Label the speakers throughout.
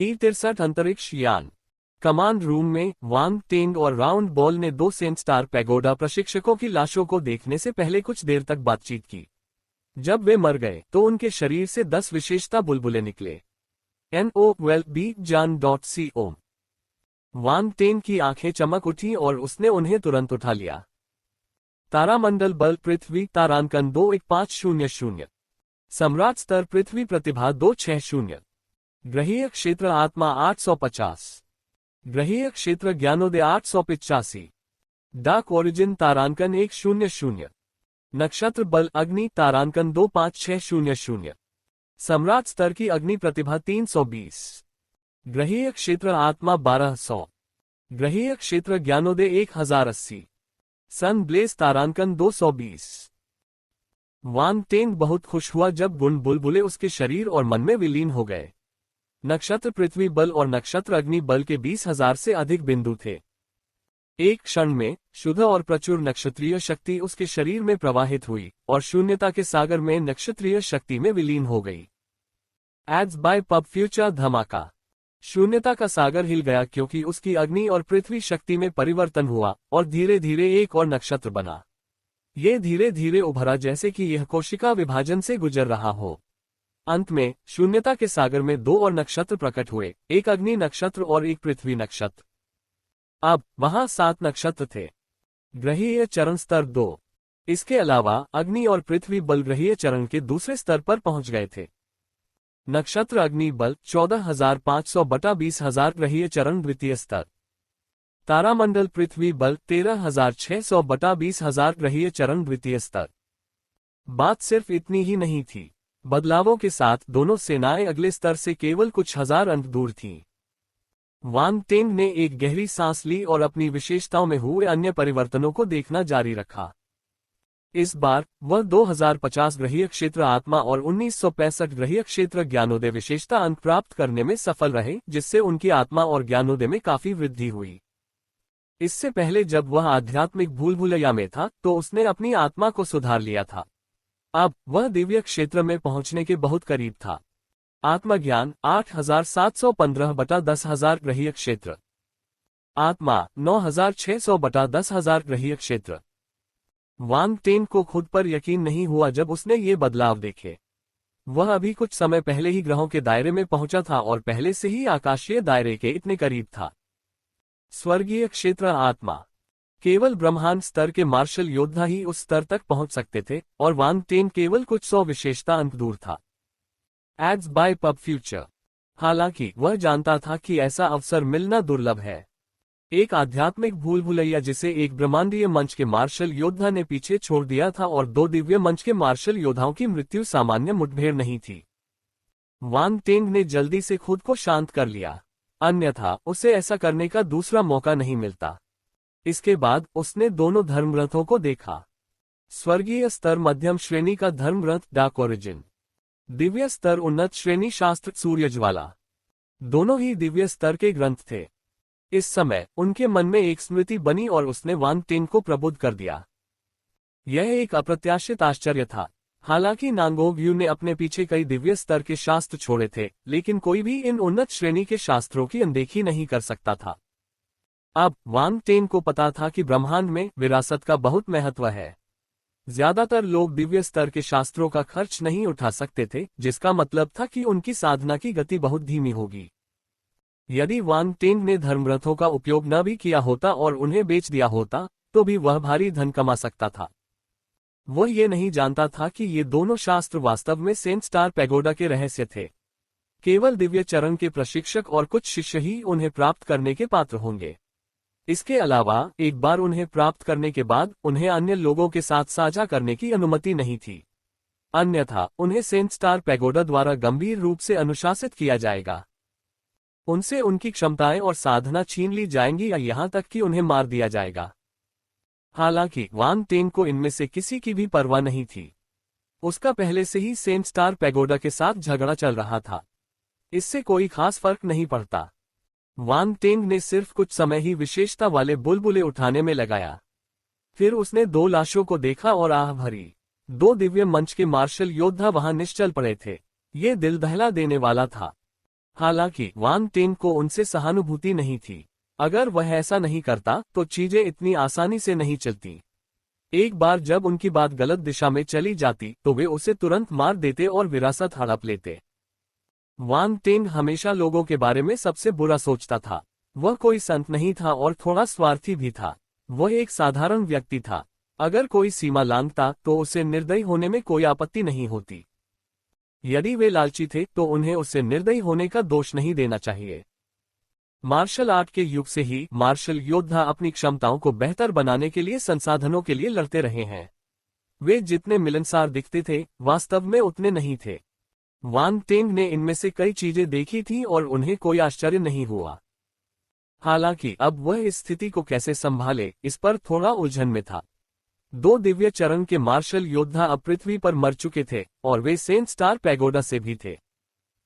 Speaker 1: E-63 अंतरिक्ष यान। Command room में वांग टेंग और राउंड बॉल ने दो सेंट स्टार पैगोडा प्रशिक्षकों की लाशों को देखने से पहले कुछ देर तक बातचीत की। जब वे मर गए तो उनके शरीर से 10 विशेषता बुलबुले निकले। NOWELLBEJAN.CO। वांग टेंग की आंखें चमक उठी और उसने उन्हें तुरंत उठा लिया। तारामंडल बल पृथ्वी तारांकन 21500। सम्राट स्तर पृथ्वी प्रतिभा 260। ग्रहीय क्षेत्र आत्मा 850। ग्रहीय क्षेत्र ज्ञानोदय 885। Dark origin तारांकन 100। नक्षत्र बल अग्नि तारांकन 25600। सम्राट स्तर की अग्नि प्रतिभा 320। ग्रहीय क्षेत्र आत्मा 1200। ग्रहीय क्षेत्र ज्ञानोदय 1080। सन ब्लेज तारांकन 220। वांग टेंग बहुत खुश हुआ जब गुण बुलबुले उसके शरीर और मन में विलीन हो गए। नक्षत्र पृथ्वी बल और नक्षत्र अग्नि बल के 20,000 से अधिक बिंदु थे। एक क्षण में शुद्ध और प्रचुर नक्षत्रीय शक्ति उसके शरीर में प्रवाहित हुई और शून्यता के सागर में नक्षत्रीय शक्ति में विलीन हो गई। एड्स बाय पब फ्यूचर धमाका। शून्यता का सागर हिल गया क्योंकि उसकी अग्नि और पृथ्वी शक्ति में परिवर्तन हुआ और धीरे धीरे एक और नक्षत्र बना। ये धीरे धीरे उभरा जैसे कि यह कोशिका विभाजन से गुजर रहा हो। अंत में शून्यता के सागर में दो और नक्षत्र प्रकट हुए, एक अग्नि नक्षत्र और एक पृथ्वी नक्षत्र। अब वहां 7 नक्षत्र थे। ग्रहीय चरण स्तर 2। इसके अलावा अग्नि और पृथ्वी बल ग्रहीय चरण के दूसरे स्तर पर पहुंच गए थे। नक्षत्र अग्नि बल 14,500 बटा 20,000 ग्रहीय चरण द्वितीय स्तर। तारामंडल पृथ्वी बल 13,600 बटा 20,000 ग्रहीय चरण द्वितीय स्तर। बात सिर्फ इतनी ही नहीं थी। बदलावों के साथ दोनों सेनाएं अगले स्तर से केवल कुछ हजार अंक दूर थीं। वांग टेंग ने एक गहरी सांस ली और अपनी विशेषताओं में हुए अन्य परिवर्तनों को देखना जारी रखा। इस बार वह 2050 ग्रहीय क्षेत्र आत्मा और 1965 ग्रहीय क्षेत्र ज्ञानोदय विशेषता अंक प्राप्त करने में सफल रहे, जिससे उनकी आत्मा और ज्ञानोदय में काफी वृद्धि हुई। इससे पहले जब वह आध्यात्मिक भूल-भुलैया में था तो उसने अपनी आत्मा को सुधार लिया था। अब वह दिव्य क्षेत्र में पहुंचने के बहुत करीब था। आत्मज्ञान 8,715 बटा 10,000 ग्रहीय क्षेत्र। आत्मा 9,600 बटा 10,000 ग्रहीय क्षेत्र। वांग टेंग को खुद पर यकीन नहीं हुआ जब उसने ये बदलाव देखे। वह अभी कुछ समय पहले ही ग्रहों के दायरे में पहुंचा था और पहले से ही आकाशीय दायरे के इतने करीब था। स्वर्गीय क्षेत्र आत्मा। केवल ब्रह्मांड स्तर के मार्शल योद्धा ही उस स्तर तक पहुंच सकते थे और वांग टेंग केवल कुछ 100 विशेषता अंक दूर था। Ads by Pub Future. हालांकि वह जानता था कि ऐसा अवसर मिलना दुर्लभ है। एक आध्यात्मिक भूल-भुलैया जिसे एक ब्रह्मांडीय मंच के मार्शल योद्धा ने पीछे छोड़ दिया था और 2 दिव्य मंच के मार्शल योद्धाओं की मृत्यु सामान्य मुठभेड़ नहीं थी। वांग टेंग ने जल्दी से खुद को शांत कर लिया, अन्यथा उसे ऐसा करने का दूसरा मौका नहीं मिलता। इसके बाद उसने दोनों धर्मरथों को देखा। स्वर्गीय स्तर मध्यम श्रेणी का धर्मरथ डार्क ओरिजिन। दिव्य स्तर उन्नत श्रेणी शास्त्र सूर्यज्वाला। दोनों ही दिव्य स्तर के ग्रंथ थे। इस समय उनके मन में एक स्मृति बनी और उसने वांग टेंग को प्रबुद्ध कर दिया। यह एक अप्रत्याशित आश्चर्य था। हालांकि नांगोग यू ने अपने पीछे कई दिव्य स्तर के शास्त्र छोड़े थे, लेकिन कोई भी इन उन्नत श्रेणी के शास्त्रों की अनदेखी नहीं कर सकता था। अब वांग टेंग को पता था कि ब्रह्मांड में विरासत का बहुत महत्व है। ज्यादातर लोग दिव्य स्तर के शास्त्रों का खर्च नहीं उठा सकते थे, जिसका मतलब था कि उनकी साधना की गति बहुत धीमी होगी। यदि वांग टेंग ने धर्मरथों का उपयोग न भी किया होता और उन्हें बेच दिया होता, तो भी वह भारी धन कमा सकता था। वह ये नहीं जानता था कि ये दोनों शास्त्र वास्तव में सेंट स्टार पैगोडा के रहस्य थे। केवल दिव्य चरण के प्रशिक्षक और कुछ शिष्य ही उन्हें प्राप्त करने के पात्र होंगे। इसके अलावा एक बार उन्हें प्राप्त करने के बाद उन्हें अन्य लोगों के साथ साझा करने की अनुमति नहीं थी, अन्यथा उन्हें सेंट स्टार पैगोडा द्वारा गंभीर रूप से अनुशासित किया जाएगा। उनसे उनकी क्षमताएं और साधना छीन ली जाएंगी या यहां तक कि उन्हें मार दिया जाएगा। हालांकि वांग टेंग को इनमें से किसी की भी परवाह नहीं थी। उसका पहले से ही सेंट स्टार पैगोडा के साथ झगड़ा चल रहा था। इससे कोई खास फर्क नहीं पड़ता। वांग टेंग ने सिर्फ कुछ समय ही विशेषता वाले बुलबुले उठाने में लगाया। फिर उसने 2 लाशों को देखा और आह भरी। 2 दिव्य मंच के मार्शल योद्धा वहां निश्चल पड़े थे। ये दिल दहला देने वाला था। हालांकि वांग टेन को उनसे सहानुभूति नहीं थी। अगर वह ऐसा नहीं करता तो चीजें इतनी आसानी से नहीं चलती। एक बार जब उनकी बात गलत दिशा में चली जाती तो वे उसे तुरंत मार देते और विरासत हड़प लेते। वांग टेन हमेशा लोगों के बारे में सबसे बुरा सोचता था। वह कोई संत नहीं था और थोड़ा स्वार्थी भी था। वह एक साधारण व्यक्ति था। अगर कोई सीमा लांघता तो उसे निर्दयी होने में कोई आपत्ति नहीं होती। यदि वे लालची थे तो उन्हें उससे निर्दयी होने का दोष नहीं देना चाहिए। मार्शल आर्ट के युग से ही मार्शल योद्धा अपनी क्षमताओं को बेहतर बनाने के लिए संसाधनों के लिए लड़ते रहे हैं। वे जितने मिलनसार दिखते थे वास्तव में उतने नहीं थे। वांग टेन ने इनमें से कई चीजें देखी थी और उन्हें कोई आश्चर्य नहीं हुआ। हालांकि अब वह इस स्थिति को कैसे संभाले इस पर थोड़ा उलझन में था। 2 दिव्य चरण के मार्शल योद्धा अब पृथ्वी पर मर चुके थे और वे सेंट स्टार पैगोडा से भी थे।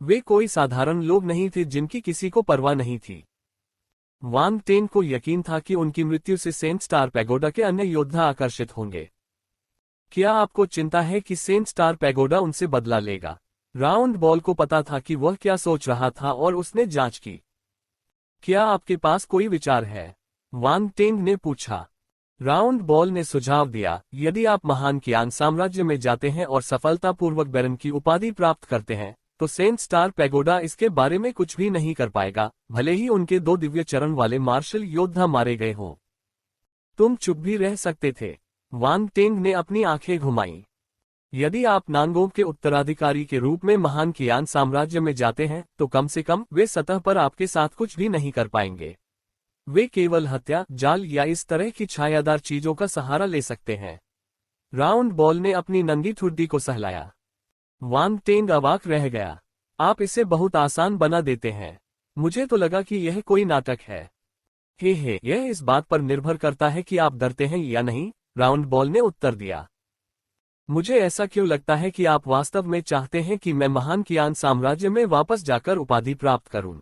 Speaker 1: वे कोई साधारण लोग नहीं थे जिनकी किसी को परवाह नहीं थी। वांग टेन को यकीन था कि उनकी मृत्यु से सेंट स्टार पैगोडा के अन्य योद्धा आकर्षित होंगे। क्या आपको चिंता है कि सेंट स्टार पैगोडा उनसे बदला लेगा? राउंड बॉल को पता था कि वह क्या सोच रहा था और उसने जांच की। क्या आपके पास कोई विचार है? वांग टेन ने पूछा। राउंड बॉल ने सुझाव दिया, यदि आप महान कियान साम्राज्य में जाते हैं और सफलतापूर्वक बैरन की उपाधि प्राप्त करते हैं तो सेंट स्टार पैगोडा इसके बारे में कुछ भी नहीं कर पाएगा, भले ही उनके 2 दिव्य चरण वाले मार्शल योद्धा मारे गए हों। तुम चुप भी रह सकते थे। वांग टेन ने अपनी आंखें घुमाई। यदि आप नांगोंग के उत्तराधिकारी के रूप में महान कियान साम्राज्य में जाते हैं तो कम से कम वे सतह पर आपके साथ कुछ भी नहीं कर पाएंगे। वे केवल हत्या, जाल या इस तरह की छायादार चीजों का सहारा ले सकते हैं। राउंड बॉल ने अपनी नंगी ठुड्डी को सहलाया। वांग टेन अवाक रह गया। आप इसे बहुत आसान बना देते हैं। मुझे तो लगा कि यह कोई नाटक है। हे, यह इस बात पर निर्भर करता है कि आप डरते हैं या नहीं, राउंड बॉल ने उत्तर दिया। मुझे ऐसा क्यों लगता है कि आप वास्तव में चाहते हैं कि मैं महान कियान साम्राज्य में वापस जाकर उपाधि प्राप्त करूं?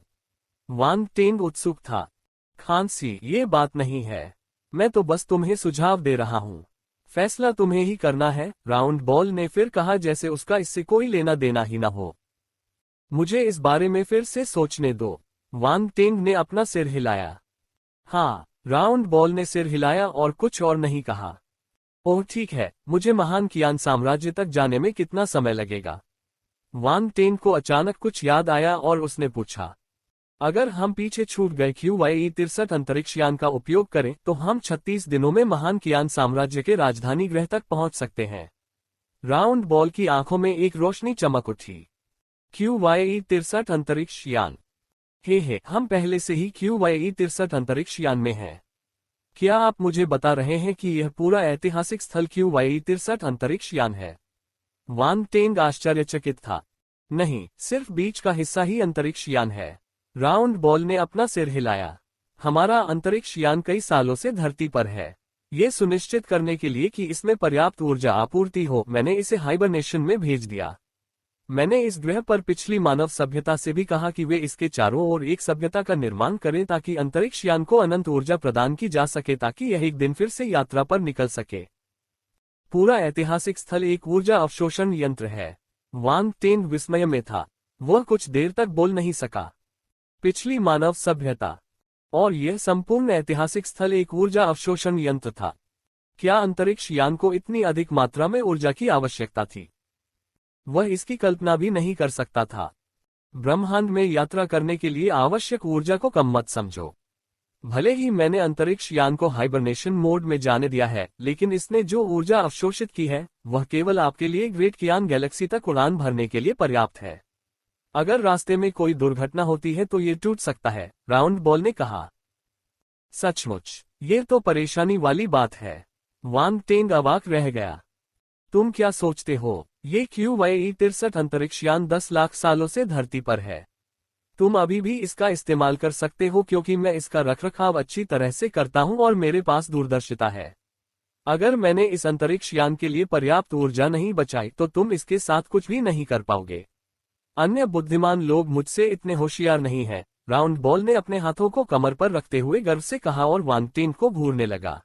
Speaker 1: वांग टेन उत्सुक था। खांसी, ये बात नहीं है। मैं तो बस तुम्हें सुझाव दे रहा हूं। फैसला तुम्हें ही करना है, राउंड बॉल ने फिर कहा, जैसे उसका इससे कोई लेना देना ही न हो। मुझे इस बारे में फिर से सोचने दो। वांग टेन ने अपना सिर हिलाया। हाँ, राउंड बॉल ने सिर हिलाया और कुछ और नहीं कहा। ओह ठीक है, मुझे महान कियान साम्राज्य तक जाने में कितना समय लगेगा? वांग टेन को अचानक कुछ याद आया और उसने पूछा। अगर हम पीछे छूट गए QYE-63 अंतरिक्ष यान का उपयोग करें तो हम 36 दिनों में महान कियान साम्राज्य के राजधानी ग्रह तक पहुंच सकते हैं। राउंड बॉल की आंखों में एक रोशनी चमक उठी। QYE-63 अंतरिक्ष यान? हे, हम पहले से ही QYE-63 अंतरिक्ष यान में हैं। क्या आप मुझे बता रहे हैं कि यह पूरा ऐतिहासिक स्थल QYE-63 अंतरिक्ष यान है? वांग टेन आश्चर्यचकित था। नहीं, सिर्फ बीच का हिस्सा ही अंतरिक्ष यान है। राउंड बॉल ने अपना सिर हिलाया। हमारा अंतरिक्ष यान कई सालों से धरती पर है। ये सुनिश्चित करने के लिए कि इसमें पर्याप्त ऊर्जा आपूर्ति हो, मैंने इसे हाइबरनेशन में भेज दिया। मैंने इस ग्रह पर पिछली मानव सभ्यता से भी कहा कि वे इसके चारों ओर एक सभ्यता का निर्माण करें ताकि अंतरिक्ष यान को अनंत ऊर्जा प्रदान की जा सके ताकि यह एक दिन फिर से यात्रा पर निकल सके। पूरा ऐतिहासिक स्थल एक ऊर्जा अवशोषण यंत्र है। वांग टेन विस्मय में था। वह कुछ देर तक बोल नहीं सका। पिछली मानव सभ्यता और यह संपूर्ण ऐतिहासिक स्थल एक ऊर्जा अवशोषण यंत्र था। क्या अंतरिक्ष यान को इतनी अधिक मात्रा में ऊर्जा की आवश्यकता थी? वह इसकी कल्पना भी नहीं कर सकता था। ब्रह्मांड में यात्रा करने के लिए आवश्यक ऊर्जा को कम मत समझो। भले ही मैंने अंतरिक्ष यान को हाइबरनेशन मोड में जाने दिया है, लेकिन इसने जो ऊर्जा अवशोषित की है वह केवल आपके लिए ग्रेट कियान गैलेक्सी तक उड़ान भरने के लिए पर्याप्त है। अगर रास्ते में कोई दुर्घटना होती है तो ये टूट सकता है, राउंड बॉल ने कहा। सचमुच, ये तो परेशानी वाली बात है। वांग टेन अवाक रह गया। तुम क्या सोचते हो? ये QYE-63 अंतरिक्ष यान 10 लाख सालों से धरती पर है। तुम अभी भी इसका इस्तेमाल कर सकते हो क्योंकि मैं इसका रखरखाव अच्छी तरह से करता हूं और मेरे पास दूरदर्शिता है। अगर मैंने इस अंतरिक्ष यान के लिए पर्याप्त ऊर्जा नहीं बचाई तो तुम इसके साथ कुछ भी नहीं कर पाओगे। अन्य बुद्धिमान लोग मुझसे इतने होशियार नहीं हैं, राउंड बॉल ने अपने हाथों को कमर पर रखते हुए गर्व से कहा और वांग टेन को घूरने लगा।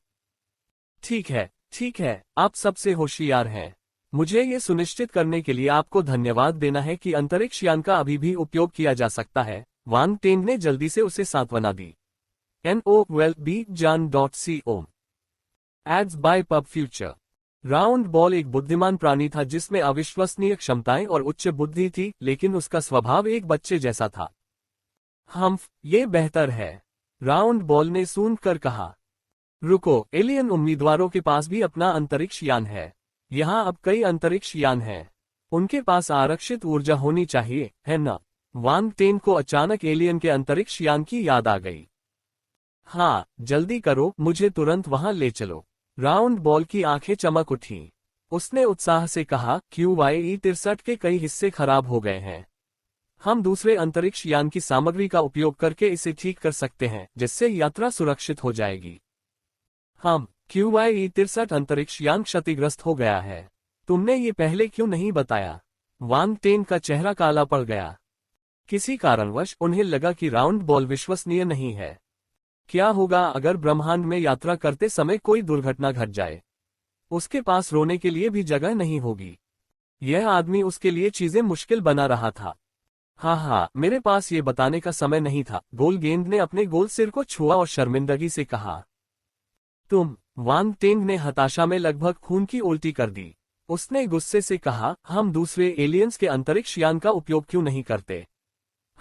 Speaker 1: ठीक है, आप सबसे होशियार हैं। मुझे ये सुनिश्चित करने के लिए आपको धन्यवाद देना है कि अंतरिक्ष यान का अभी भी उपयोग किया जा सकता है। वांग टेंग ने जल्दी से उसे सांत्वना दी। NOWELL-BE-JAN.CO ads by Pub Future. Round ball एक बुद्धिमान प्राणी था जिसमें अविश्वसनीय क्षमताएं और उच्च बुद्धि थी, लेकिन उसका स्वभाव एक बच्चे जैसा था। ये बेहतर है, राउंड बॉल ने सूंघ कर कहा। रुको, एलियन उम्मीदवारों के पास भी अपना अंतरिक्ष यान है। यहाँ अब कई अंतरिक्ष यान हैं। उनके पास आरक्षित ऊर्जा होनी चाहिए, है ना? वांग टेन को अचानक एलियन के अंतरिक्ष यान की याद आ गई। हाँ, जल्दी करो, मुझे तुरंत वहां ले चलो। राउंड बॉल की आंखें चमक उठीं। उसने उत्साह से कहा, QYE-63 के कई हिस्से खराब हो गए हैं। हम दूसरे अंतरिक्ष यान की सामग्री का उपयोग करके इसे ठीक कर सकते हैं, जिससे यात्रा सुरक्षित हो जाएगी। QYE-63 अंतरिक्ष यान क्षतिग्रस्त हो गया है। तुमने ये पहले क्यों नहीं बताया? वांग टेन का चेहरा काला पड़ गया। किसी कारणवश उन्हें लगा कि राउंड बॉल विश्वसनीय नहीं है। क्या होगा अगर ब्रह्मांड में यात्रा करते समय कोई दुर्घटना घट जाए? उसके पास रोने के लिए भी जगह नहीं होगी। यह आदमी उसके लिए चीजें मुश्किल बना रहा था। हाँ, मेरे पास ये बताने का समय नहीं था। गोल गेंद ने अपने गोल सिर को छुआ और शर्मिंदगी से कहा। वांग टेंग ने हताशा में लगभग खून की उल्टी कर दी। उसने गुस्से से कहा, हम दूसरे एलियंस के अंतरिक्ष यान का उपयोग क्यों नहीं करते?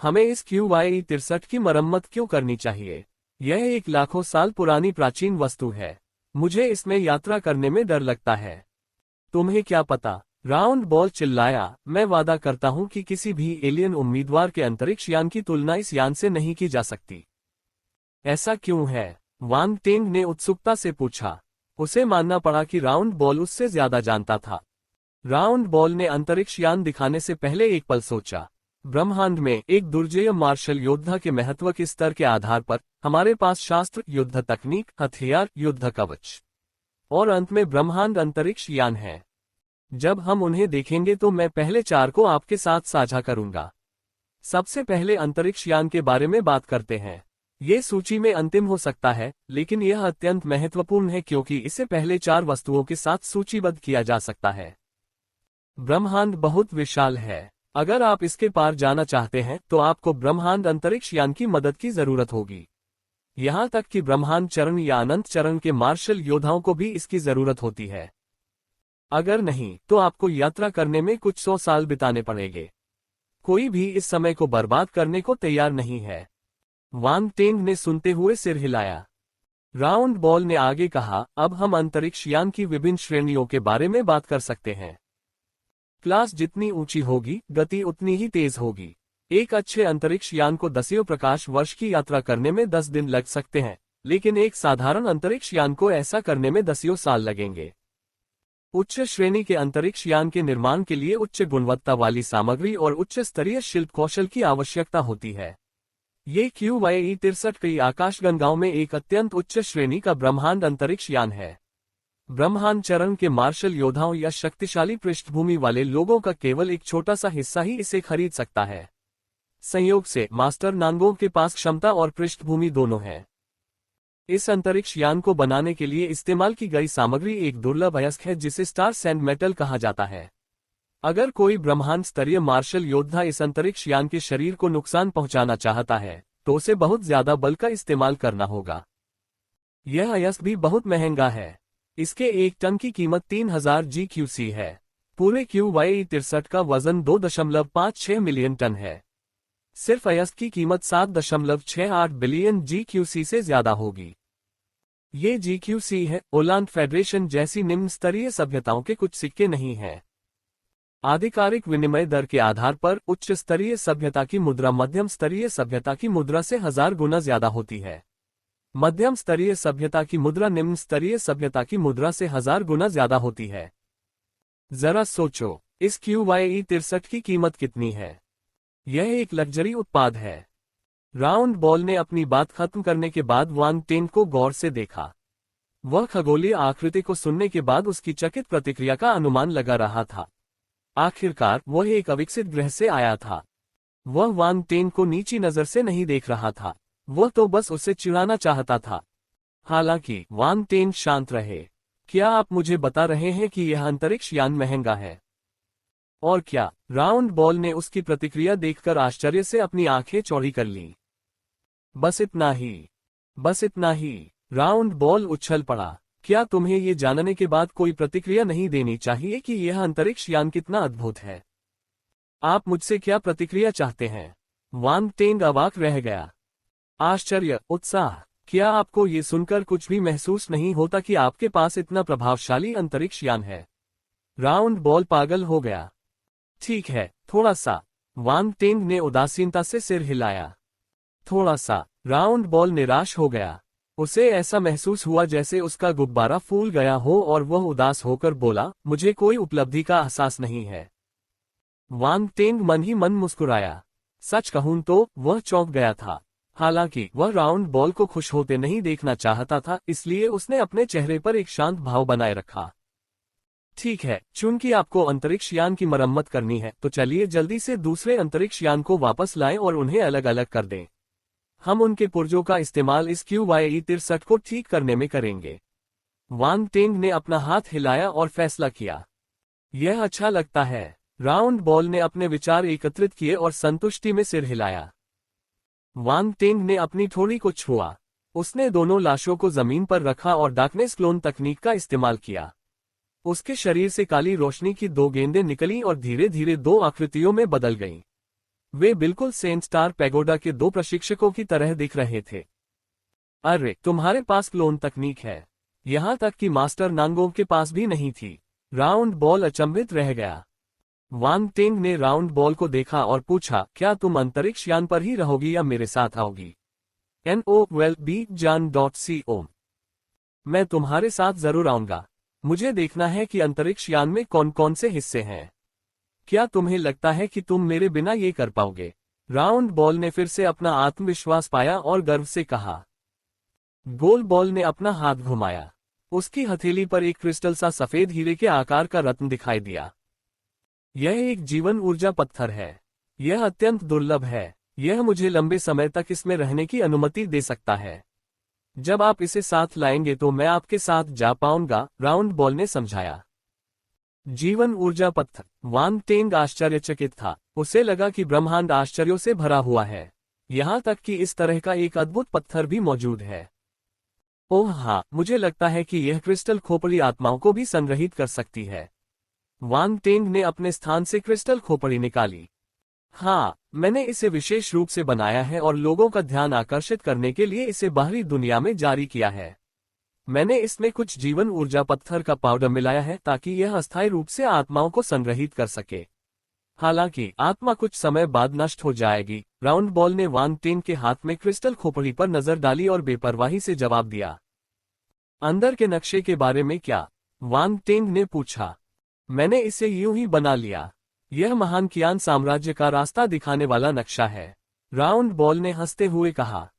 Speaker 1: हमें इस QYE-63 की मरम्मत क्यों करनी चाहिए? यह एक लाखों साल पुरानी प्राचीन वस्तु है। मुझे इसमें यात्रा करने में डर लगता है। तुम्हें क्या पता? राउंड बॉल चिल्लाया। मैं वादा करता हूं कि किसी भी एलियन उम्मीदवार के अंतरिक्ष यान की तुलना इस यान से नहीं की जा सकती। ऐसा क्यों है? वांग टेंग ने उत्सुकता से पूछा। उसे मानना पड़ा कि राउंड बॉल उससे ज्यादा जानता था। राउंड बॉल ने अंतरिक्ष यान दिखाने से पहले एक पल सोचा। ब्रह्मांड में एक दुर्जेय मार्शल योद्धा के महत्व के स्तर के आधार पर हमारे पास शास्त्र, युद्ध तकनीक, हथियार, युद्ध कवच और अंत में ब्रह्मांड अंतरिक्ष यान है। जब हम उन्हें देखेंगे तो मैं पहले 4 को आपके साथ साझा करूंगा। सबसे पहले अंतरिक्ष यान के बारे में बात करते हैं। ये सूची में अंतिम हो सकता है, लेकिन यह अत्यंत महत्वपूर्ण है क्योंकि इसे पहले 4 वस्तुओं के साथ सूचीबद्ध किया जा सकता है। ब्रह्मांड बहुत विशाल है। अगर आप इसके पार जाना चाहते हैं तो आपको ब्रह्मांड अंतरिक्ष यान की मदद की जरूरत होगी। यहां तक कि ब्रह्मांड चरण या अनंत चरण के मार्शल योद्धाओं को भी इसकी जरूरत होती है। अगर नहीं, तो आपको यात्रा करने में कुछ 100 साल बिताने पड़ेंगे। कोई भी इस समय को बर्बाद करने को तैयार नहीं है। वांग टेंग ने सुनते हुए सिर हिलाया। राउंड बॉल ने आगे कहा, अब हम अंतरिक्ष यान की विभिन्न श्रेणियों के बारे में बात कर सकते हैं। क्लास जितनी ऊंची होगी, गति उतनी ही तेज होगी। एक अच्छे अंतरिक्ष यान को दसियों प्रकाश वर्ष की यात्रा करने में 10 दिन लग सकते हैं, लेकिन एक साधारण अंतरिक्ष यान को ऐसा करने में दसियों साल लगेंगे। उच्च श्रेणी के अंतरिक्ष यान के निर्माण के लिए उच्च गुणवत्ता वाली सामग्री और उच्च स्तरीय शिल्प कौशल की आवश्यकता होती है। ये QYE-63 कई आकाशगंगाओं में एक अत्यंत उच्च श्रेणी का ब्रह्मांड अंतरिक्ष यान है। ब्रह्मांड चरण के मार्शल योद्धाओं या शक्तिशाली पृष्ठभूमि वाले लोगों का केवल एक छोटा सा हिस्सा ही इसे खरीद सकता है। संयोग से मास्टर नांगों के पास क्षमता और पृष्ठभूमि दोनों है। इस अंतरिक्ष यान को बनाने के लिए इस्तेमाल की गई सामग्री एक दुर्लभ अयस्क है जिसे स्टार सैंड मेटल कहा जाता है। अगर कोई ब्रह्मांड स्तरीय मार्शल योद्धा इस अंतरिक्ष यान के शरीर को नुकसान पहुंचाना चाहता है, तो उसे बहुत ज्यादा बल का इस्तेमाल करना होगा। यह अयस्क भी बहुत महंगा है। इसके 1 टन की कीमत 3000 GQC है। पूरे QYE-63 का वजन 2.56 मिलियन टन है। सिर्फ अयस्क की कीमत 7.68 बिलियन GQC से ज्यादा होगी। ये GQC है। ओलांद फेडरेशन जैसी निम्न स्तरीय सभ्यताओं के कुछ सिक्के नहीं हैं। आधिकारिक विनिमय दर के आधार पर उच्च स्तरीय सभ्यता की मुद्रा मध्यम स्तरीय सभ्यता की मुद्रा से 1000 गुना ज्यादा होती है। मध्यम स्तरीय सभ्यता की मुद्रा निम्न स्तरीय सभ्यता की मुद्रा से 1000 गुना ज्यादा होती है। जरा सोचो, इस QYE-63 की कीमत कितनी है? यह एक लग्जरी उत्पाद है। राउंड बॉल ने अपनी बात खत्म करने के बाद वांग टेंग को गौर से देखा। वह खगोलीय आकृति को सुनने के बाद उसकी चकित प्रतिक्रिया का अनुमान लगा रहा था। आखिरकार वह एक अविकसित ग्रह से आया था। वह वांग टेंग को नीची नजर से नहीं देख रहा था, वह तो बस उसे चिढ़ाना चाहता था। हालांकि वांग टेंग शांत रहे। क्या आप मुझे बता रहे हैं कि यह अंतरिक्ष यान महंगा है? और क्या? राउंड बॉल ने उसकी प्रतिक्रिया देखकर आश्चर्य से अपनी आंखें चौड़ी कर ली। बस इतना ही। बस इतना ही। राउंड बॉल उछल पड़ा। क्या तुम्हें ये जानने के बाद कोई प्रतिक्रिया नहीं देनी चाहिए कि यह अंतरिक्ष यान कितना अद्भुत है? आप मुझसे क्या प्रतिक्रिया चाहते हैं? वांग टेंग अवाक रह गया। आश्चर्य, उत्साह। क्या आपको ये सुनकर कुछ भी महसूस नहीं होता कि आपके पास इतना प्रभावशाली अंतरिक्ष यान है? राउंड बॉल पागल हो गया। ठीक है, थोड़ा सा। वांग टेंग ने उदासीनता से सिर हिलाया। थोड़ा सा। राउंड बॉल निराश हो गया। उसे ऐसा महसूस हुआ जैसे उसका गुब्बारा फूल गया हो और वह उदास होकर बोला, मुझे कोई उपलब्धि का एहसास नहीं है। वांग टेंग मन ही मन मुस्कुराया। सच कहूं तो वह चौंक गया था। हालांकि वह राउंड बॉल को खुश होते नहीं देखना चाहता था, इसलिए उसने अपने चेहरे पर एक शांत भाव बनाए रखा। ठीक है, चूंकि आपको अंतरिक्ष यान की मरम्मत करनी है, तो चलिए जल्दी से दूसरे अंतरिक्ष यान को वापस लाएं और उन्हें अलग अलग कर दें। हम उनके पुर्जों का इस्तेमाल इस QYE-63 को ठीक करने में करेंगे। वांग टेंग ने अपना हाथ हिलाया और फैसला किया। यह अच्छा लगता है। राउंड बॉल ने अपने विचार एकत्रित किए और संतुष्टि में सिर हिलाया। वांग टेंग ने अपनी ठोड़ी को छुआ। उसने दोनों लाशों को जमीन पर रखा और डार्कनेस क्लोन तकनीक का इस्तेमाल किया। उसके शरीर से काली रोशनी की 2 गेंदें निकली और धीरे धीरे 2 आकृतियों में बदल गईं। वे बिल्कुल सेंट स्टार पैगोडा के 2 प्रशिक्षकों की तरह दिख रहे थे। अरे, तुम्हारे पास क्लोन तकनीक है। यहां तक कि मास्टर नांगोंग के पास भी नहीं थी। राउंड बॉल अचंभित रह गया। वांग टेंग ने राउंड बॉल को देखा और पूछा, क्या तुम अंतरिक्ष यान पर ही रहोगी या मेरे साथ आओगी? NOWELL-BEJAN.CO। मैं तुम्हारे साथ जरूर आऊंगा। मुझे देखना है कि अंतरिक्ष यान में कौन कौन से हिस्से हैं। क्या तुम्हें लगता है कि तुम मेरे बिना ये कर पाओगे? राउंड बॉल ने फिर से अपना आत्मविश्वास पाया और गर्व से कहा। गोल बॉल ने अपना हाथ घुमाया। उसकी हथेली पर एक क्रिस्टल सा सफेद हीरे के आकार का रत्न दिखाई दिया। यह एक जीवन ऊर्जा पत्थर है। यह अत्यंत दुर्लभ है। यह मुझे लंबे समय तक इसमें रहने की अनुमति दे सकता है। जब आप इसे साथ लाएंगे तो मैं आपके साथ जा पाऊंगा, राउंड बॉल ने समझाया। जीवन ऊर्जा पत्थर। वांग टेंग आश्चर्यचकित था। उसे लगा कि ब्रह्मांड आश्चर्यों से भरा हुआ है। यहां तक कि इस तरह का एक अद्भुत पत्थर भी मौजूद है। ओह हाँ, मुझे लगता है कि यह क्रिस्टल खोपड़ी आत्माओं को भी संग्रहित कर सकती है। वांग टेंग ने अपने स्थान से क्रिस्टल खोपड़ी निकाली। हाँ, मैंने इसे विशेष रूप से बनाया है और लोगों का ध्यान आकर्षित करने के लिए इसे बाहरी दुनिया में जारी किया है। मैंने इसमें कुछ जीवन ऊर्जा पत्थर का पाउडर मिलाया है ताकि यह अस्थायी रूप से आत्माओं को संग्रहित कर सके। हालांकि आत्मा कुछ समय बाद नष्ट हो जाएगी। राउंड बॉल ने वांग टेंग के हाथ में क्रिस्टल खोपड़ी पर नजर डाली और बेपरवाही से जवाब दिया। अंदर के नक्शे के बारे में क्या? वांग टेंग ने पूछा। मैंने इसे यूं ही बना लिया। यह महान कियान साम्राज्य का रास्ता दिखाने वाला नक्शा है। राउंड बॉल ने हंसते हुए कहा।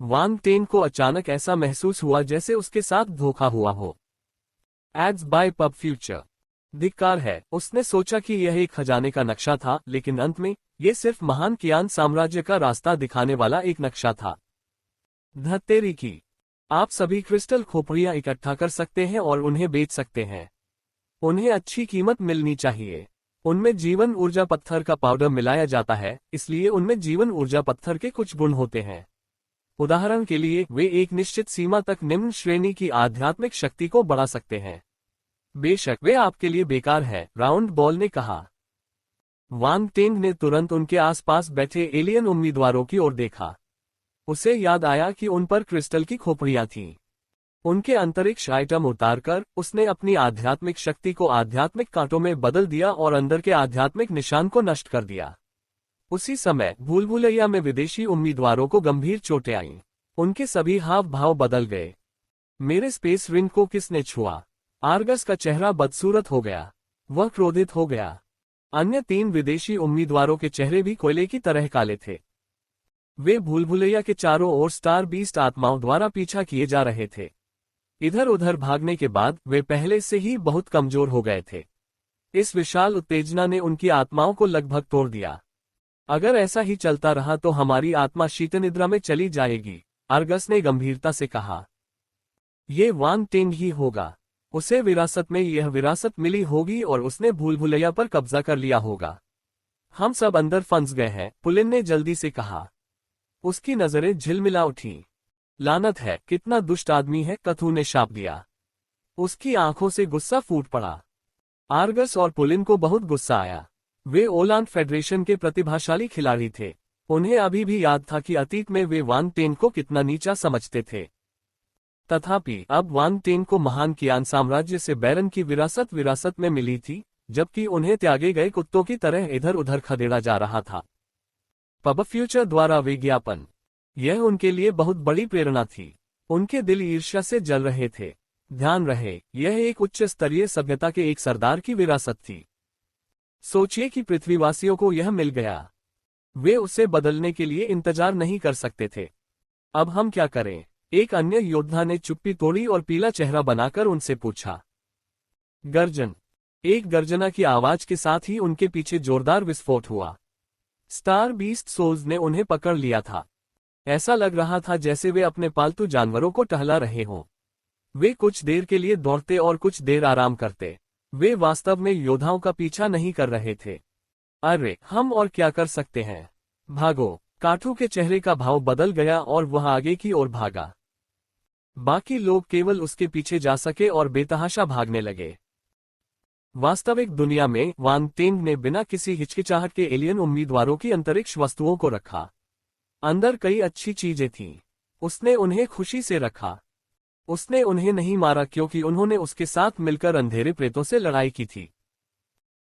Speaker 1: वांग टेंग को अचानक ऐसा महसूस हुआ जैसे उसके साथ धोखा हुआ हो। Ads by Pub Future. धिक्कार है। उसने सोचा कि यह एक खजाने का नक्शा था, लेकिन अंत में यह सिर्फ महान कियान साम्राज्य का रास्ता दिखाने वाला एक नक्शा था। धत्तेरी की। आप सभी क्रिस्टल खोपड़ियां इकट्ठा कर सकते हैं और उन्हें बेच सकते हैं। उन्हें अच्छी कीमत मिलनी चाहिए। उनमें जीवन ऊर्जा पत्थर का पाउडर मिलाया जाता है, इसलिए उनमें जीवन ऊर्जा पत्थर के कुछ गुण होते हैं। उदाहरण के लिए, वे एक निश्चित सीमा तक निम्न श्रेणी की आध्यात्मिक शक्ति को बढ़ा सकते हैं। बेशक वे आपके लिए बेकार है, राउंड बॉल ने कहा। वांग टेंग ने तुरंत उनके आसपास बैठे एलियन उम्मीदवारों की ओर देखा। उसे याद आया कि उन पर क्रिस्टल की खोपड़ियां थीं। उनके अंतरिक्ष आइटम उतारकर उसने अपनी आध्यात्मिक शक्ति को आध्यात्मिक कांटों में बदल दिया और अंदर के आध्यात्मिक निशान को नष्ट कर दिया। उसी समय भूल-भुलैया में विदेशी उम्मीदवारों को गंभीर चोटें आईं। उनके सभी हाव भाव बदल गए। मेरे स्पेस रिंग को किसने छुआ? आर्गस का चेहरा बदसूरत हो गया। वह क्रोधित हो गया। अन्य 3 विदेशी उम्मीदवारों के चेहरे भी कोयले की तरह काले थे। वे भूल-भुलैया के चारों ओर स्टार बीस्ट आत्माओं द्वारा पीछा किए जा रहे थे। इधर उधर भागने के बाद वे पहले से ही बहुत कमजोर हो गए थे। इस विशाल उत्तेजना ने उनकी आत्माओं को लगभग तोड़ दिया। अगर ऐसा ही चलता रहा तो हमारी आत्मा शीतनिद्रा में चली जाएगी, आर्गस ने गंभीरता से कहा। ये वांग टेंग ही होगा। उसे विरासत में यह विरासत मिली होगी और उसने भूल भुलैया पर कब्जा कर लिया होगा। हम सब अंदर फंस गए हैं, पुलिन ने जल्दी से कहा। उसकी नजरें झिलमिला उठी। लानत है, कितना दुष्ट आदमी है, कथू ने शाप दिया। उसकी आंखों से गुस्सा फूट पड़ा। आर्गस और पुलिन को बहुत गुस्सा आया। वे ओलान फेडरेशन के प्रतिभाशाली खिलाड़ी थे। उन्हें अभी भी याद था कि अतीत में वे वांग टेन को कितना नीचा समझते थे। तथापि अब वांग टेन को महान कियान साम्राज्य से बैरन की विरासत में मिली थी, जबकि उन्हें त्यागे गए कुत्तों की तरह इधर उधर खदेड़ा जा रहा था। पब फ्यूचर द्वारा विज्ञापन, यह उनके लिए बहुत बड़ी प्रेरणा थी। उनके दिल ईर्ष्या से जल रहे थे। ध्यान रहे, यह एक उच्च स्तरीय सभ्यता के एक सरदार की विरासत थी। सोचिए कि पृथ्वीवासियों को यह मिल गया। वे उसे बदलने के लिए इंतजार नहीं कर सकते थे। अब हम क्या करें? एक अन्य योद्धा ने चुप्पी तोड़ी और पीला चेहरा बनाकर उनसे पूछा। गर्जन। एक गर्जना की आवाज के साथ ही उनके पीछे जोरदार विस्फोट हुआ। स्टार बीस्ट सोल्स ने उन्हें पकड़ लिया था। ऐसा लग रहा था जैसे वे अपने पालतू जानवरों को टहला रहे हों। वे कुछ देर के लिए दौड़ते और कुछ देर आराम करते। वे वास्तव में योद्धाओं का पीछा नहीं कर रहे थे। अरे, हम और क्या कर सकते हैं? भागो। काठू के चेहरे का भाव बदल गया और वह आगे की ओर भागा। बाकी लोग केवल उसके पीछे जा सके और बेतहाशा भागने लगे। वास्तविक दुनिया में वांग टेंग ने बिना किसी हिचकिचाहट के एलियन उम्मीदवारों की अंतरिक्ष वस्तुओं को रखा। अंदर कई अच्छी चीजें थीं। उसने उन्हें खुशी से रखा। उसने उन्हें नहीं मारा क्योंकि उन्होंने उसके साथ मिलकर अंधेरे प्रेतों से लड़ाई की थी।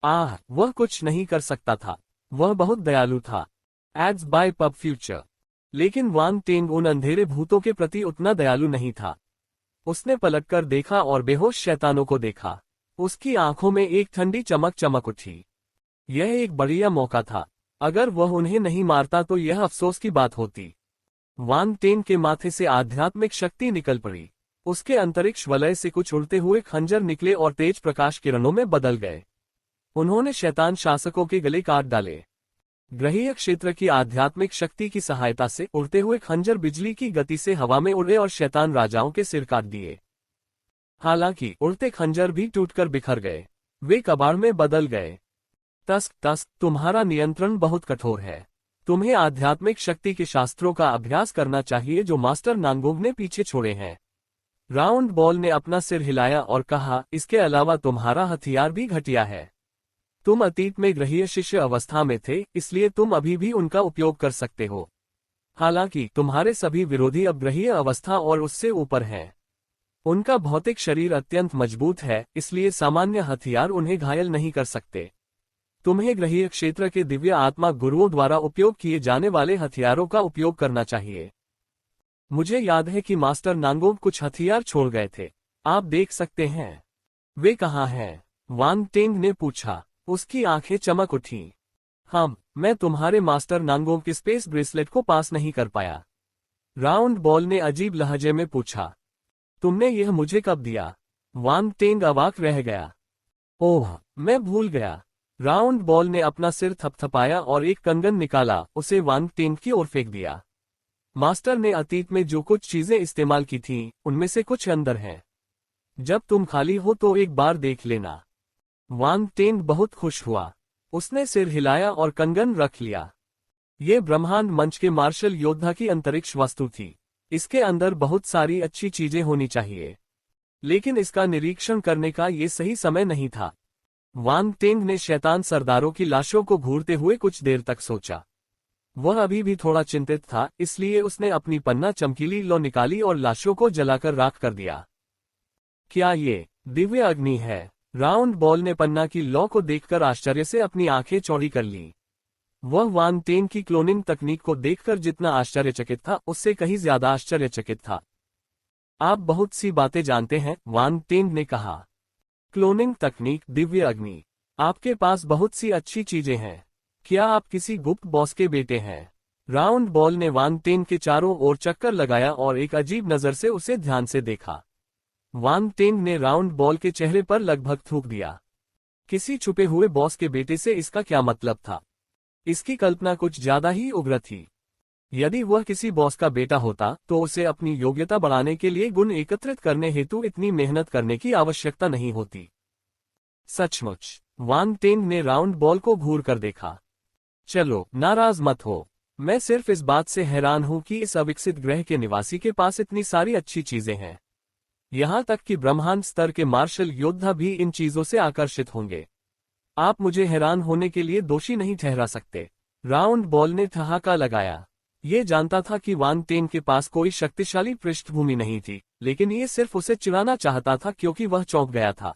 Speaker 1: वह कुछ नहीं कर सकता था। वह बहुत दयालु था। Ads by Pub Future. लेकिन वांग टेंग उन अंधेरे भूतों के प्रति उतना दयालु नहीं था। उसने पलटकर देखा और बेहोश शैतानों को देखा। उसकी आंखों में एक ठंडी चमक उठी। यह एक बढ़िया मौका था। अगर वह उन्हें नहीं मारता तो यह अफसोस की बात होती। वांग टेंग के माथे से आध्यात्मिक शक्ति निकल पड़ी। उसके अंतरिक्ष वलय से कुछ उड़ते हुए खंजर निकले और तेज प्रकाश किरणों में बदल गए। उन्होंने शैतान शासकों के गले काट डाले। ग्रहीय क्षेत्र की आध्यात्मिक शक्ति की सहायता से उड़ते हुए खंजर बिजली की गति से हवा में उड़े और शैतान राजाओं के सिर काट दिए। हालांकि उड़ते खंजर भी टूटकर बिखर गए। वे कबाड़ में बदल गए। तस्क, तुम्हारा नियंत्रण बहुत कठोर है। तुम्हें आध्यात्मिक शक्ति के शास्त्रों का अभ्यास करना चाहिए जो मास्टर नांगोंग ने पीछे छोड़े हैं। राउंड बॉल ने अपना सिर हिलाया और कहा, इसके अलावा तुम्हारा हथियार भी घटिया है। तुम अतीत में ग्रहीय शिष्य अवस्था में थे, इसलिए तुम अभी भी उनका उपयोग कर सकते हो। हालांकि तुम्हारे सभी विरोधी अब ग्रहीय अवस्था और उससे ऊपर हैं। उनका भौतिक शरीर अत्यंत मजबूत है, इसलिए सामान्य हथियार उन्हें घायल नहीं कर सकते। तुम्हें ग्रहीय क्षेत्र के दिव्य आत्मा गुरुओं द्वारा उपयोग किए जाने वाले हथियारों का उपयोग करना चाहिए। मुझे याद है कि मास्टर नांगोंग कुछ हथियार छोड़ गए थे। आप देख सकते हैं। वे कहाँ हैं? वांग टेंग ने पूछा। उसकी आंखें चमक उठीं। मैं तुम्हारे मास्टर नांगोंग के स्पेस ब्रेसलेट को पास नहीं कर पाया। राउंड बॉल ने अजीब लहजे में पूछा। तुमने यह मुझे कब दिया? वांग टेंग अवाक रह गया। ओह, मैं भूल गया। राउंड बॉल ने अपना सिर थपथपाया और एक कंगन निकाला, उसे वांग टेंग की ओर फेंक दिया। मास्टर ने अतीत में जो कुछ चीजें इस्तेमाल की थीं, उनमें से कुछ अंदर हैं। जब तुम खाली हो तो एक बार देख लेना। वांग टेंग बहुत खुश हुआ। उसने सिर हिलाया और कंगन रख लिया। ये ब्रह्मांड मंच के मार्शल योद्धा की अंतरिक्ष वस्तु थी। इसके अंदर बहुत सारी अच्छी चीजें होनी चाहिए, लेकिन इसका निरीक्षण करने का ये सही समय नहीं था। वांग टेंग ने शैतान सरदारों की लाशों को घूरते हुए कुछ देर तक सोचा। वह अभी भी थोड़ा चिंतित था, इसलिए उसने अपनी पन्ना चमकीली लौ निकाली और लाशों को जलाकर राख कर दिया। क्या ये दिव्य अग्नि है? राउंड बॉल ने पन्ना की लौ को देखकर आश्चर्य से अपनी आंखें चौड़ी कर लीं। वह वांग टेंग की क्लोनिंग तकनीक को देखकर जितना आश्चर्यचकित था, उससे कहीं ज्यादा आश्चर्यचकित था। आप बहुत सी बातें जानते हैं, वांग टेंग ने कहा। क्लोनिंग तकनीक, दिव्य अग्नि। आपके पास बहुत सी अच्छी चीजें हैं। क्या आप किसी गुप्त बॉस के बेटे हैं? राउंड बॉल ने वांग टेंग के चारों ओर चक्कर लगाया और एक अजीब नजर से उसे ध्यान से देखा। वांग टेंग ने राउंड बॉल के चेहरे पर लगभग थूक दिया। किसी छुपे हुए बॉस के बेटे से इसका क्या मतलब था? इसकी कल्पना कुछ ज्यादा ही उग्र थी। यदि वह किसी बॉस का बेटा होता तो उसे अपनी योग्यता बढ़ाने के लिए गुण एकत्रित करने हेतु इतनी मेहनत करने की आवश्यकता नहीं होती। सचमुच, वांग टेंग ने राउंड बॉल को घूर कर देखा। चलो, नाराज मत हो। मैं सिर्फ इस बात से हैरान हूं कि इस अविकसित ग्रह के निवासी के पास इतनी सारी अच्छी चीजें हैं। यहां तक कि ब्रह्मांड स्तर के मार्शल योद्धा भी इन चीजों से आकर्षित होंगे। आप मुझे हैरान होने के लिए दोषी नहीं ठहरा सकते। राउंड बॉल ने ठहाका लगाया। ये जानता था कि वांग टेंग के पास कोई शक्तिशाली पृष्ठभूमि नहीं थी, लेकिन ये सिर्फ उसे चिढ़ाना चाहता था क्योंकि वह चौंक गया था।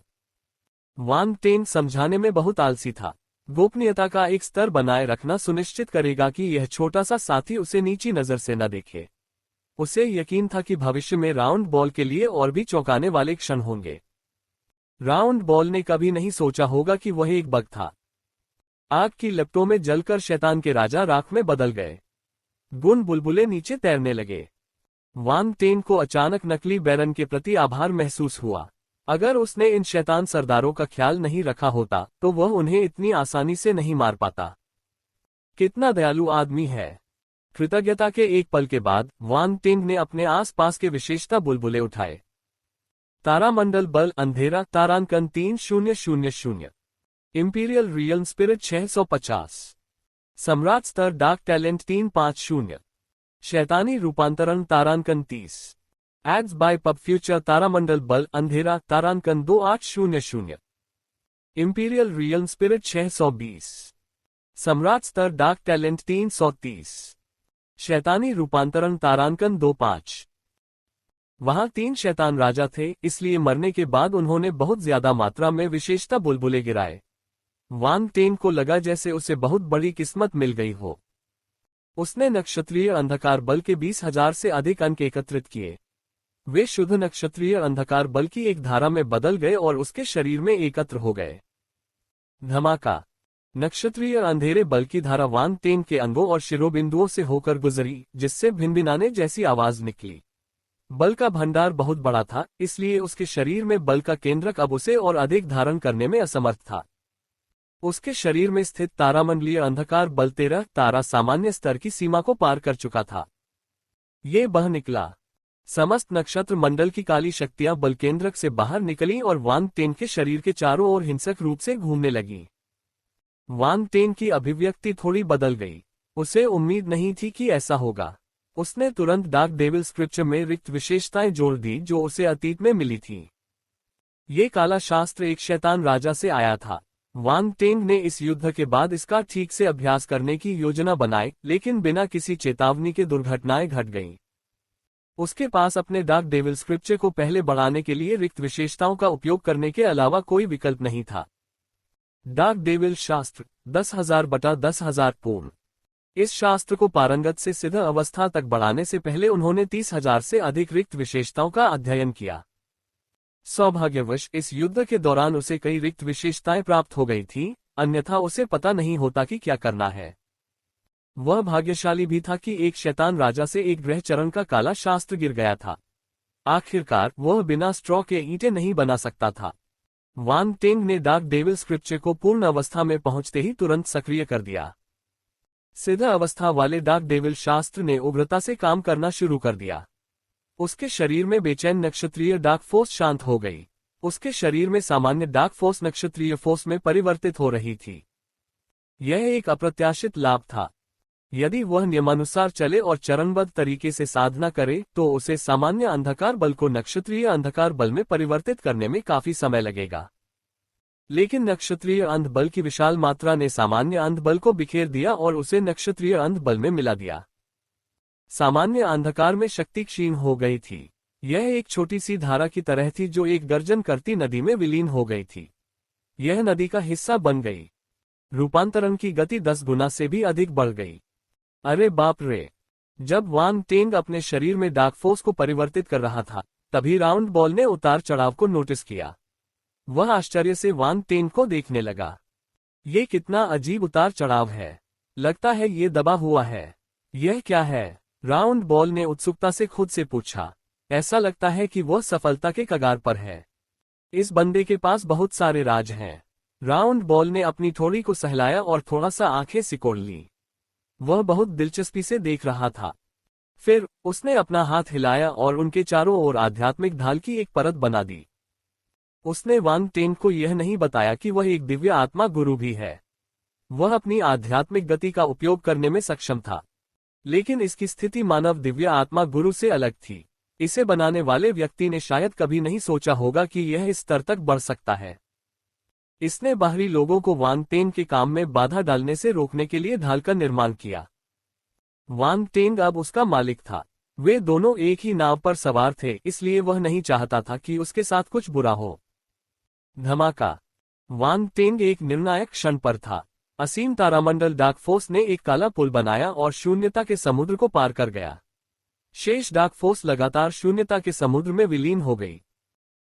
Speaker 1: वांग टेंग समझाने में बहुत आलसी था। गोपनीयता का एक स्तर बनाए रखना सुनिश्चित करेगा कि यह छोटा सा साथी उसे नीची नजर से न देखे। उसे यकीन था कि भविष्य में राउंड बॉल के लिए और भी चौंकाने वाले क्षण होंगे। राउंड बॉल ने कभी नहीं सोचा होगा कि वह एक बग था। आग की लपटों में जलकर शैतान के राजा राख में बदल गए। गुण बुलबुले नीचे तैरने लगे। वांग टेंग को अचानक नकली बैरन के प्रति आभार महसूस हुआ। अगर उसने इन शैतान सरदारों का ख्याल नहीं रखा होता तो वह उन्हें इतनी आसानी से नहीं मार पाता। कितना दयालु आदमी है। कृतज्ञता के एक पल के बाद वांग टेंग ने अपने आसपास के विशेषता बुलबुले उठाए। तारामंडल बल अंधेरा तारांकन 3000, इंपीरियल रियल स्पिरिट 650, सम्राट स्तर डार्क टैलेंट 350, शैतानी रूपांतरण तारांकन 30, एड्स बाय पब फ्यूचर तारामंडल बल अंधेरा तारांकन 2800, इंपीरियल रियल स्पिरिट 620, सम्राट स्तर डार्क टैलेंट 330, शैतानी रूपांतरण तारांकन 25। वहां 3 शैतान राजा थे, इसलिए मरने के बाद उन्होंने बहुत ज्यादा मात्रा में विशेषता बुलबुले गिराए। वांग टेंग को लगा जैसे उसे बहुत बड़ी किस्मत मिल गई हो। उसने नक्षत्रीय अंधकार बल के 20,000 से अधिक अंक एकत्रित किए। वे शुद्ध नक्षत्रीय अंधकार बल की एक धारा में बदल गए और उसके शरीर में एकत्र हो गए। धमाका। नक्षत्रीय अंधेरे बल की धारा वांग टेंग के अंगों और शिरोबिंदुओं से होकर गुजरी, जिससे भिनभिनाने जैसी आवाज निकली। बल का भंडार बहुत बड़ा था, इसलिए उसके शरीर में बल का केंद्रक अब उसे और अधिक धारण करने में असमर्थ था। उसके शरीर में स्थित तारामंडलीय अंधकार बल 13 तारा सामान्य स्तर की सीमा को पार कर चुका था। ये बह निकला। समस्त नक्षत्र मंडल की काली शक्तियां बल केंद्रक से बाहर निकलीं और वांग टेंग के शरीर के चारों ओर हिंसक रूप से घूमने लगीं। वांग टेंग की अभिव्यक्ति थोड़ी बदल गई। उसे उम्मीद नहीं थी कि ऐसा होगा। उसने तुरंत डार्क डेविल स्क्रिप्चर में रिक्त विशेषताएं जोड़ दी जो उसे अतीत में मिली थीं। ये काला शास्त्र एक शैतान राजा से आया था। वांग टेंग ने इस युद्ध के बाद इसका ठीक से अभ्यास करने की योजना बनाई, लेकिन बिना किसी चेतावनी के दुर्घटनाएं घट गईं। उसके पास अपने डार्क डेविल स्क्रिप्चर को पहले बढ़ाने के लिए रिक्त विशेषताओं का उपयोग करने के अलावा कोई विकल्प नहीं था। डार्क डेविल शास्त्र 10,000/10,000 पूर्ण। इस शास्त्र को पारंगत से सिद्ध अवस्था तक बढ़ाने से पहले उन्होंने 30,000 से अधिक रिक्त विशेषताओं का अध्ययन किया। सौभाग्यवश इस युद्ध के दौरान उसे कई रिक्त विशेषताएं प्राप्त हो गई थीं, अन्यथा उसे पता नहीं होता कि क्या करना है। वह भाग्यशाली भी था कि एक शैतान राजा से एक ग्रह चरण का काला शास्त्र गिर गया था। आखिरकार वह बिना स्ट्रॉ के ईंटें नहीं बना सकता था। वांग टेंग ने डार्क डेविल स्क्रिप्चर को पूर्ण अवस्था में पहुंचते ही तुरंत सक्रिय कर दिया। सिद्ध अवस्था वाले डार्क डेविल शास्त्र ने उग्रता से काम करना शुरू कर दिया। उसके शरीर में बेचैन नक्षत्रीय डार्क फोर्स शांत हो गई। उसके शरीर में सामान्य डार्क फोर्स नक्षत्रीय फोर्स में परिवर्तित हो रही थी। यह एक अप्रत्याशित लाभ था। यदि वह नियमानुसार चले और चरणबद्ध तरीके से साधना करे तो उसे सामान्य अंधकार बल को नक्षत्रीय अंधकार बल में परिवर्तित करने में काफी समय लगेगा। लेकिन नक्षत्रीय अंध बल की विशाल मात्रा ने सामान्य अंध बल को बिखेर दिया और उसे नक्षत्रीय अंध बल में मिला दिया। सामान्य अंधकार में शक्ति क्षीण हो गई थी। यह एक छोटी सी धारा की तरह थी जो एक गर्जन करती नदी में विलीन हो गई थी। यह नदी का हिस्सा बन गई। रूपांतरण की गति 10 गुना से भी अधिक बढ़ गई। अरे बाप रे! जब वांग टेंग अपने शरीर में डार्क फोर्स को परिवर्तित कर रहा था, तभी राउंड बॉल ने उतार चढ़ाव को नोटिस किया। वह आश्चर्य से वांग टेंग को देखने लगा। ये कितना अजीब उतार चढ़ाव है। लगता है ये दबा हुआ है। यह क्या है? राउंड बॉल ने उत्सुकता से खुद से पूछा। ऐसा लगता है कि वह सफलता के कगार पर है। इस बंदे के पास बहुत सारे राज हैं। राउंड बॉल ने अपनी थोड़ी को सहलाया और थोड़ा सा आंखें सिकोड़ ली। वह बहुत दिलचस्पी से देख रहा था। फिर उसने अपना हाथ हिलाया और उनके चारों ओर आध्यात्मिक ढाल की एक परत बना दी। उसने वांग टेन को यह नहीं बताया कि वह एक दिव्य आत्मा गुरु भी है। वह अपनी आध्यात्मिक गति का उपयोग करने में सक्षम था, लेकिन इसकी स्थिति मानव दिव्य आत्मा गुरु से अलग थी। इसे बनाने वाले व्यक्ति ने शायद कभी नहीं सोचा होगा कि यह इस स्तर तक बढ़ सकता है। इसने बाहरी लोगों को वांग टेन के काम में बाधा डालने से रोकने के लिए ढाल का निर्माण किया। वांग टेन अब उसका मालिक था। वे दोनों एक ही नाव पर सवार थे, इसलिए वह नहीं चाहता था कि उसके साथ कुछ बुरा हो। धमाका। वांग टेन एक निर्णायक क्षण पर था। असीम तारामंडल डार्क फोर्स ने एक काला पुल बनाया और शून्यता के समुद्र को पार कर गया। शेष डार्क फोर्स लगातार शून्यता के समुद्र में विलीन हो गई।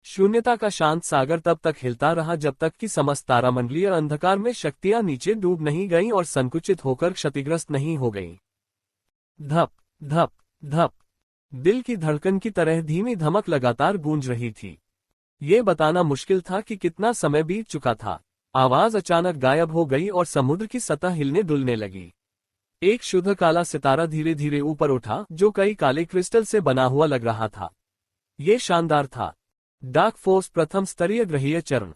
Speaker 1: शून्यता का शांत सागर तब तक हिलता रहा जब तक कि समस्त तारामंडलीय अंधकार में शक्तियां नीचे डूब नहीं गईं और संकुचित होकर क्षतिग्रस्त नहीं हो गईं। धप धप धप। दिल की धड़कन की तरह धीमी धमक लगातार गूंज रही थी। ये बताना मुश्किल था कि कितना समय बीत चुका था। आवाज अचानक गायब हो गई और समुद्र की सतह हिलने डुलने लगी। एक शुद्ध काला सितारा धीरे धीरे ऊपर उठा, जो कई काले क्रिस्टल से बना हुआ लग रहा था। ये शानदार था। डार्क फोर्स प्रथम स्तरीय ग्रहीय चरण।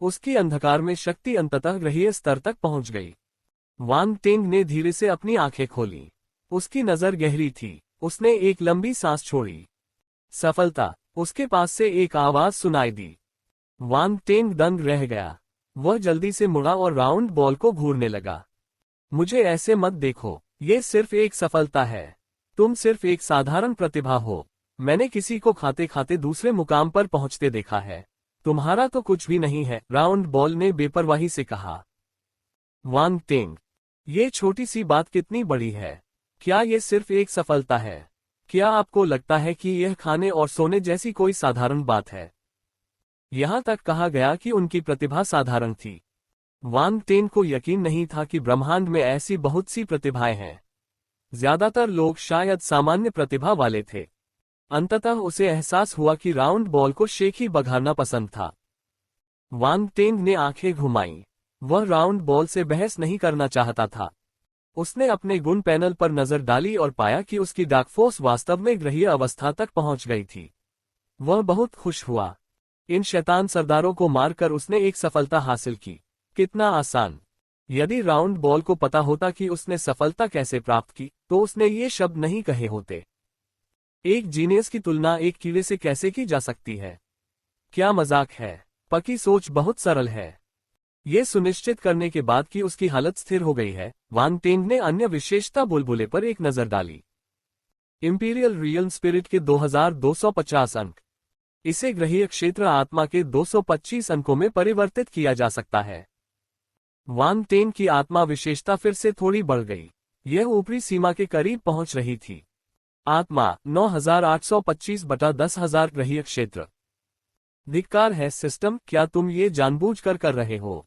Speaker 1: उसकी अंधकार में शक्ति अंततः ग्रहीय स्तर तक पहुंच गई। वांग टेंग ने धीरे से अपनी आंखें खोली। उसकी नजर गहरी थी। उसने एक लंबी सांस छोड़ी। सफलता। उसके पास से एक आवाज सुनाई दी। वांग टेंग दंग रह गया। वह जल्दी से मुड़ा और राउंड बॉल को घूरने लगा। मुझे ऐसे मत देखो, ये सिर्फ एक सफलता है। तुम सिर्फ एक साधारण प्रतिभा हो। मैंने किसी को खाते खाते दूसरे मुकाम पर पहुंचते देखा है। तुम्हारा तो कुछ भी नहीं है, राउंड बॉल ने बेपरवाही से कहा। वांग टेंग, ये छोटी सी बात कितनी बड़ी है। क्या ये सिर्फ एक सफलता है? क्या आपको लगता है कि यह खाने और सोने जैसी कोई साधारण बात है? यहां तक कहा गया कि उनकी प्रतिभा साधारण थी। वांग टेन को यकीन नहीं था कि ब्रह्मांड में ऐसी बहुत सी प्रतिभाएं हैं। ज्यादातर लोग शायद सामान्य प्रतिभा वाले थे। अंततः उसे एहसास हुआ कि राउंड बॉल को शेख ही बघारना पसंद था। वांग टेन ने आंखें घुमाईं। वह राउंड बॉल से बहस नहीं करना चाहता था। उसने अपने गुण पैनल पर नजर डाली और पाया कि उसकी डार्क फोर्स वास्तव में ग्रहीय अवस्था तक पहुंच गई थी। वह बहुत खुश हुआ। इन शैतान सरदारों को मारकर उसने एक सफलता हासिल की। कितना आसान। यदि राउंड बॉल को पता होता कि उसने सफलता कैसे प्राप्त की, तो उसने ये शब्द नहीं कहे होते। एक जीनियस की तुलना एक कीड़े से कैसे की जा सकती है? क्या मजाक है। पकी सोच बहुत सरल है। ये सुनिश्चित करने के बाद कि उसकी हालत स्थिर हो गई है, वांग टेंग ने अन्य विशेषता बुलबुले पर एक नजर डाली। इंपीरियल रियल स्पिरिट के 2250 अंक। इसे ग्रहीय क्षेत्र आत्मा के 225 अंकों में परिवर्तित किया जा सकता है। वांग टेंग की आत्मा विशेषता फिर से थोड़ी बढ़ गई। यह ऊपरी सीमा के करीब पहुंच रही थी। आत्मा 9825 बटा 10,000 ग्रहीय क्षेत्र। धिक्कार है सिस्टम, क्या तुम ये जानबूझकर कर रहे हो?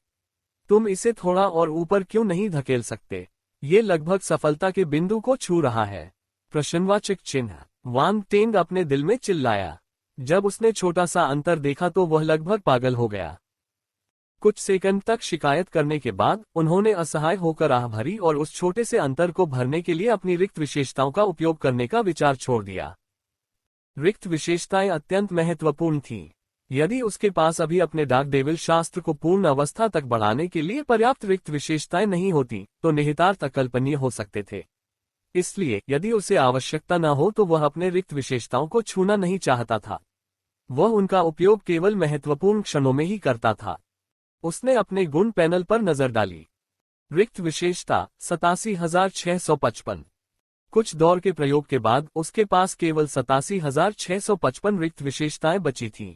Speaker 1: तुम इसे थोड़ा और ऊपर क्यों नहीं धकेल सकते? ये लगभग सफलता के बिंदु को छू रहा है। प्रश्नवाचक चिन्ह। वांग टेंग अपने दिल में चिल्लाया। जब उसने छोटा सा अंतर देखा तो वह लगभग पागल हो गया। कुछ सेकंड तक शिकायत करने के बाद उन्होंने असहाय होकर आह भरी और उस छोटे से अंतर को भरने के लिए अपनी रिक्त विशेषताओं का उपयोग करने का विचार छोड़ दिया। रिक्त विशेषताएं अत्यंत महत्वपूर्ण थीं। यदि उसके पास अभी अपने डार्क डेविल शास्त्र को पूर्ण अवस्था तक बढ़ाने के लिए पर्याप्त रिक्त विशेषताएं नहीं होती, तो निहितार्थ अकल्पनीय हो सकते थे। इसलिए यदि उसे आवश्यकता न हो तो वह अपने रिक्त विशेषताओं को छूना नहीं चाहता था। वह उनका उपयोग केवल महत्वपूर्ण क्षणों में ही करता था। उसने अपने गुण पैनल पर नजर डाली। रिक्त विशेषता 87,655। कुछ दौर के प्रयोग के बाद उसके पास केवल 87,655 रिक्त विशेषताएं बची थीं।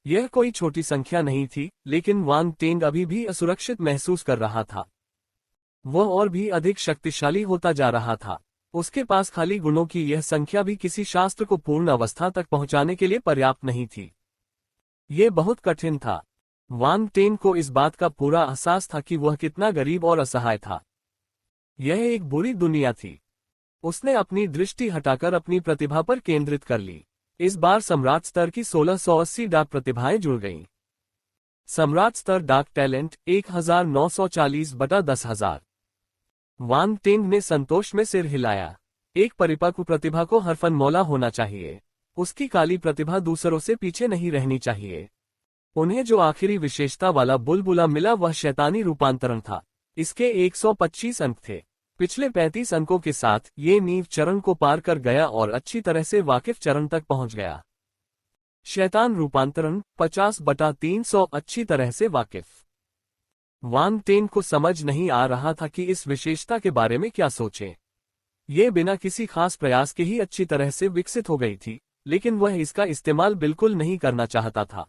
Speaker 1: यह कोई छोटी संख्या नहीं थी, लेकिन वांग टेंग अभी भी असुरक्षित महसूस कर रहा था। वह और भी अधिक शक्तिशाली होता जा रहा था। उसके पास खाली गुणों की यह संख्या भी किसी शास्त्र को पूर्ण अवस्था तक पहुंचाने के लिए पर्याप्त नहीं थी। यह बहुत कठिन था। वांग टेंग को इस बात का पूरा एहसास था कि वह कितना गरीब और असहाय था। यह एक बुरी दुनिया थी। उसने अपनी दृष्टि हटाकर अपनी प्रतिभा पर केंद्रित कर ली। इस बार सम्राट स्तर की 1680 डार्क प्रतिभाएं जुड़ गईं। सम्राट स्तर डार्क टैलेंट 1940 बटा 10,000। वांग टेंग ने संतोष में सिर हिलाया। एक परिपक्व प्रतिभा को हर फन मौला होना चाहिए। उसकी काली प्रतिभा दूसरों से पीछे नहीं रहनी चाहिए। उन्हें जो आखिरी विशेषता वाला बुलबुला मिला वह शैतानी रूपांतरण था। इसके 125 अंक थे। पिछले 35 अंकों के साथ ये नींव चरण को पार कर गया और अच्छी तरह से वाकिफ चरण तक पहुंच गया। शैतान रूपांतरण 50/300 अच्छी तरह से वाकिफ। वांग टेंग को समझ नहीं आ रहा था कि इस विशेषता के बारे में क्या सोचे। ये बिना किसी खास प्रयास के ही अच्छी तरह से विकसित हो गई थी, लेकिन वह इसका इस्तेमाल बिल्कुल नहीं करना चाहता था।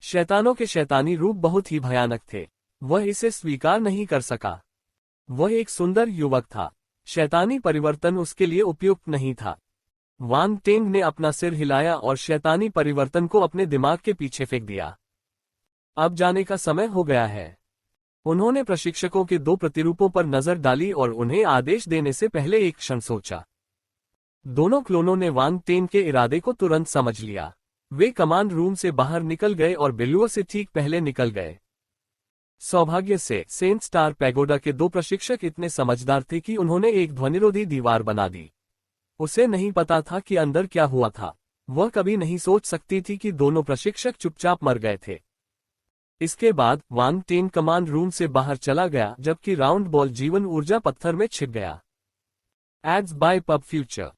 Speaker 1: शैतानों के शैतानी रूप बहुत ही भयानक थे। वह इसे स्वीकार नहीं कर सका। वह एक सुंदर युवक था। शैतानी परिवर्तन उसके लिए उपयुक्त नहीं था। वांग टेंग ने अपना सिर हिलाया और शैतानी परिवर्तन को अपने दिमाग के पीछे फेंक दिया। अब जाने का समय हो गया है। उन्होंने प्रशिक्षकों के 2 प्रतिरूपों पर नजर डाली और उन्हें आदेश देने से पहले एक क्षण सोचा। दोनों क्लोनों ने वांग टेंग के इरादे को तुरंत समझ लिया। वे कमांड रूम से बाहर निकल गए और बिल्लुओं से ठीक पहले निकल गए। सौभाग्य से सेंट स्टार पैगोडा के 2 प्रशिक्षक इतने समझदार थे कि उन्होंने एक ध्वनिरोधी दीवार बना दी। उसे नहीं पता था कि अंदर क्या हुआ था। वह कभी नहीं सोच सकती थी कि दोनों प्रशिक्षक चुपचाप मर गए थे। इसके बाद वांग टेंग कमांड रूम से बाहर चला गया, जबकि राउंड बॉल जीवन ऊर्जा पत्थर में छिप गया। Ads by Pub Future.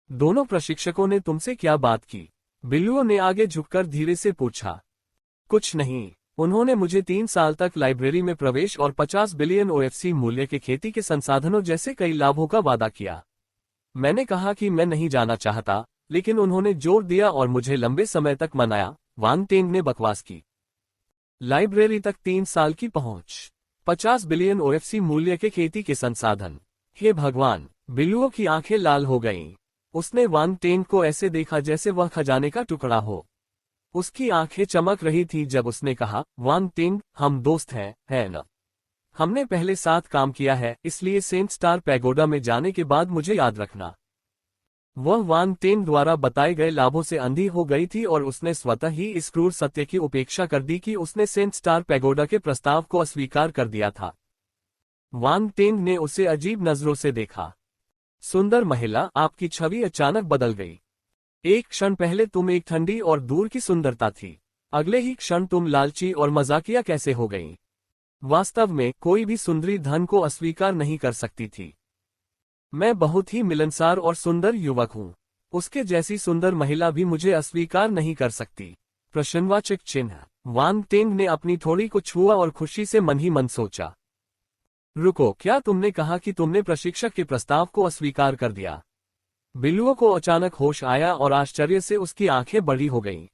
Speaker 1: दोनों प्रशिक्षकों ने तुमसे क्या बात की? बिल्लुओं ने आगे झुककर धीरे से पूछा। कुछ नहीं। उन्होंने मुझे 3 साल तक लाइब्रेरी में प्रवेश और 50 बिलियन OFC मूल्य के खेती के संसाधनों जैसे कई लाभों का वादा किया। मैंने कहा कि मैं नहीं जाना चाहता, लेकिन उन्होंने जोर दिया और मुझे लंबे समय तक मनाया। वांग टेंग ने बकवास की। लाइब्रेरी तक 3 साल की पहुंच, 50 बिलियन OFC मूल्य के खेती के संसाधन। हे भगवान! बिल्लुओं की आंखें लाल हो गईं। उसने वांग टेंग को ऐसे देखा जैसे वह खजाने का टुकड़ा हो। उसकी आंखें चमक रही थी जब उसने कहा, वांग टेंग, हम दोस्त हैं, है न? हमने पहले साथ काम किया है, इसलिए सेंट स्टार पैगोडा में जाने के बाद मुझे याद रखना। वह वांग टेंग द्वारा बताए गए लाभों से अंधी हो गई थी और उसने स्वतः ही इस क्रूर सत्य की उपेक्षा कर दी कि उसने सेंट स्टार पैगोडा के प्रस्ताव को अस्वीकार कर दिया था। वांग टेंग ने उसे अजीब नजरों से देखा। सुंदर महिला, आपकी छवि अचानक बदल गई। एक क्षण पहले तुम एक ठंडी और दूर की सुंदरता थी। अगले ही क्षण तुम लालची और मजाकिया कैसे हो गई? वास्तव में कोई भी सुंदरी धन को अस्वीकार नहीं कर सकती थी। मैं बहुत ही मिलनसार और सुंदर युवक हूँ। उसके जैसी सुंदर महिला भी मुझे अस्वीकार नहीं कर सकती। प्रश्नवाचक चिन्ह। वांग टेंग ने अपनी थोड़ी को छुआ और खुशी से मन ही मन सोचा। रुको, क्या तुमने कहा कि तुमने प्रशिक्षक के प्रस्ताव को अस्वीकार कर दिया? बिल्लुओं को अचानक होश आया और आश्चर्य से उसकी आंखें बड़ी हो गईं।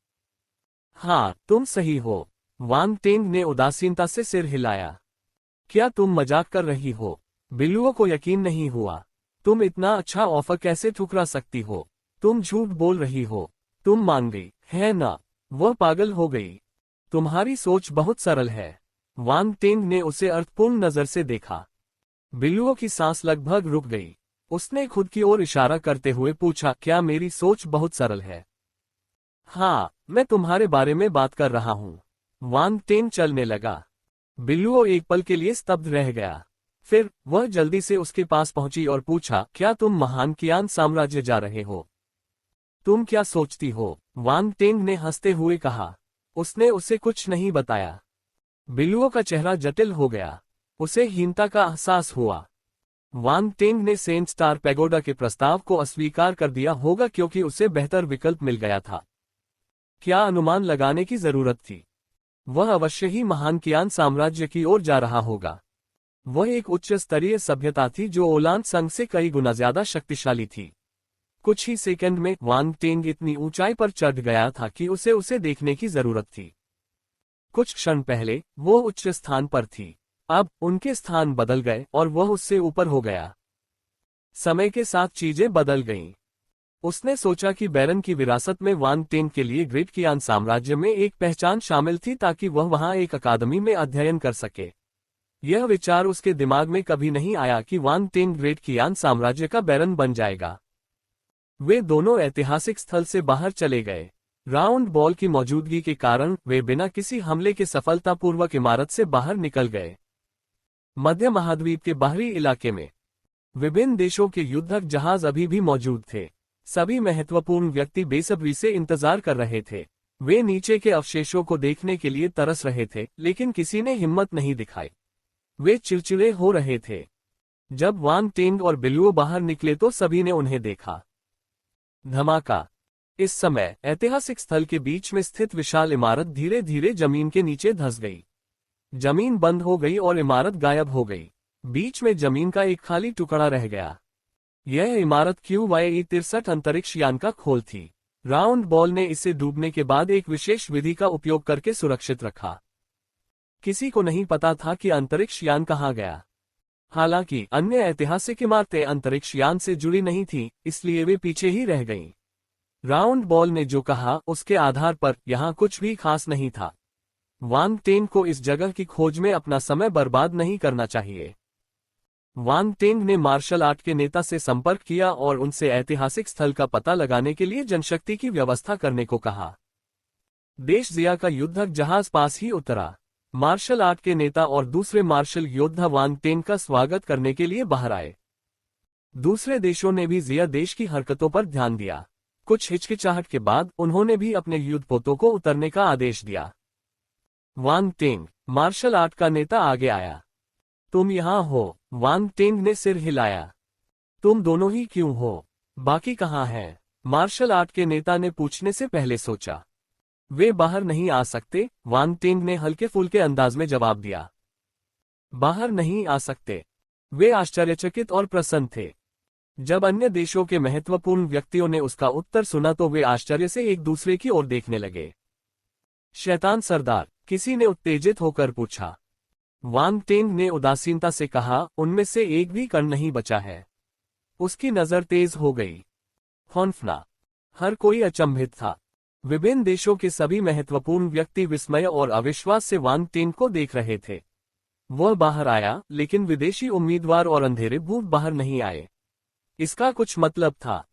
Speaker 1: हाँ, तुम सही हो। वांग टेंग ने उदासीनता से सिर हिलाया। क्या तुम मजाक कर रही हो? बिल्लुओं को यकीन नहीं हुआ। तुम इतना अच्छा ऑफर कैसे ठुकरा सकती हो? तुम झूठ बोल रही हो। तुम मान गई, है ना? वह पागल हो गई। तुम्हारी सोच बहुत सरल है। वांग टेंग ने उसे अर्थपूर्ण नजर से देखा। बिल्लुओं की सांस लगभग रुक गई। उसने खुद की ओर इशारा करते हुए पूछा, क्या मेरी सोच बहुत सरल है? हाँ, मैं तुम्हारे बारे में बात कर रहा हूँ। वांग टेंग चलने लगा। बिल्लुओं एक पल के लिए स्तब्ध रह गया। फिर वह जल्दी से उसके पास पहुंची और पूछा, क्या तुम महान कियान साम्राज्य जा रहे हो? तुम क्या सोचती हो? वांग टेंग ने हंसते हुए कहा। उसने उसे कुछ नहीं बताया। बिल्लुओं का चेहरा जटिल हो गया। उसे हीनता का एहसास हुआ। वांग टेंग ने सेंट स्टार पैगोडा के प्रस्ताव को अस्वीकार कर दिया होगा क्योंकि उसे बेहतर विकल्प मिल गया था। क्या अनुमान लगाने की जरूरत थी? वह अवश्य ही महान कियान साम्राज्य की ओर जा रहा होगा। वह एक उच्च स्तरीय सभ्यता थी जो ओलान संघ से कई गुना ज्यादा शक्तिशाली थी। कुछ ही सेकंड में वांग टेंग इतनी ऊंचाई पर चढ़ गया था कि उसे देखने की जरूरत थी। कुछ क्षण पहले वो उच्च स्थान पर थी। अब उनके स्थान बदल गए और वह उससे ऊपर हो गया। समय के साथ चीजें बदल गईं। उसने सोचा कि बैरन की विरासत में वांग टेंग के लिए ग्रेट कियान साम्राज्य में एक पहचान शामिल थी ताकि वह वहां एक अकादमी में अध्ययन कर सके। यह विचार उसके दिमाग में कभी नहीं आया कि वांग टेंग ग्रेट कियान साम्राज्य का बैरन बन जाएगा। वे दोनों ऐतिहासिक स्थल से बाहर चले गए। राउंड बॉल की मौजूदगी के कारण वे बिना किसी हमले के सफलतापूर्वक इमारत से बाहर निकल गए। मध्य महाद्वीप के बाहरी इलाके में विभिन्न देशों के युद्धक जहाज अभी भी मौजूद थे। सभी महत्वपूर्ण व्यक्ति बेसब्री से इंतजार कर रहे थे। वे नीचे के अवशेषों को देखने के लिए तरस रहे थे, लेकिन किसी ने हिम्मत नहीं दिखाई। वे चिड़चिड़े हो रहे थे। जब वांग टेंग और बिलुओ बाहर निकले तो सभी ने उन्हें देखा। धमाका। इस समय ऐतिहासिक स्थल के बीच में स्थित विशाल इमारत धीरे धीरे जमीन के नीचे धंस गई। जमीन बंद हो गई और इमारत गायब हो गई। बीच में जमीन का एक खाली टुकड़ा रह गया। यह इमारत QYE-63 अंतरिक्ष यान का खोल थी। राउंड बॉल ने इसे डूबने के बाद एक विशेष विधि का उपयोग करके सुरक्षित रखा। किसी को नहीं पता था कि अंतरिक्ष यान कहाँ गया। हालांकि अन्य ऐतिहासिक इमारतें अंतरिक्ष यान से जुड़ी नहीं थीं, इसलिए वे पीछे ही रह गईं। राउंड बॉल ने जो कहा उसके आधार पर यहाँ कुछ भी खास नहीं था। वांग टेंग को इस जगह की खोज में अपना समय बर्बाद नहीं करना चाहिए। वांग टेंग ने मार्शल आर्ट के नेता से संपर्क किया और उनसे ऐतिहासिक स्थल का पता लगाने के लिए जनशक्ति की व्यवस्था करने को कहा। देश जिया का युद्धक जहाज पास ही उतरा। मार्शल आर्ट के नेता और दूसरे मार्शल योद्धा वांग टेंग का स्वागत करने के लिए बाहर आए। दूसरे देशों ने भी जिया देश की हरकतों पर ध्यान दिया। कुछ हिचकिचाहट के बाद उन्होंने भी अपने युद्धपोतों को उतरने का आदेश दिया। वांग टेंग, मार्शल आर्ट का नेता आगे आया। तुम यहाँ हो? वांग टेंग ने सिर हिलाया। तुम दोनों ही क्यों हो? बाकी कहाँ हैं? मार्शल आर्ट के नेता ने पूछने से पहले सोचा। वे बाहर नहीं आ सकते, वांग टेंग ने हल्के फुल्के अंदाज में जवाब दिया। बाहर नहीं आ सकते? वे आश्चर्यचकित और प्रसन्न थे। जब अन्य देशों के महत्वपूर्ण व्यक्तियों ने उसका उत्तर सुना तो वे आश्चर्य से एक दूसरे की ओर देखने लगे। शैतान सरदार, किसी ने उत्तेजित होकर पूछा। वांग टेंग ने उदासीनता से कहा, उनमें से एक भी कण नहीं बचा है। उसकी नजर तेज हो गई। हौंफना। हर कोई अचंभित था। विभिन्न देशों के सभी महत्वपूर्ण व्यक्ति विस्मय और अविश्वास से वांग टेंग को देख रहे थे। वह बाहर आया, लेकिन विदेशी उम्मीदवार और अंधेरे भूत बाहर नहीं आए। इसका कुछ मतलब था।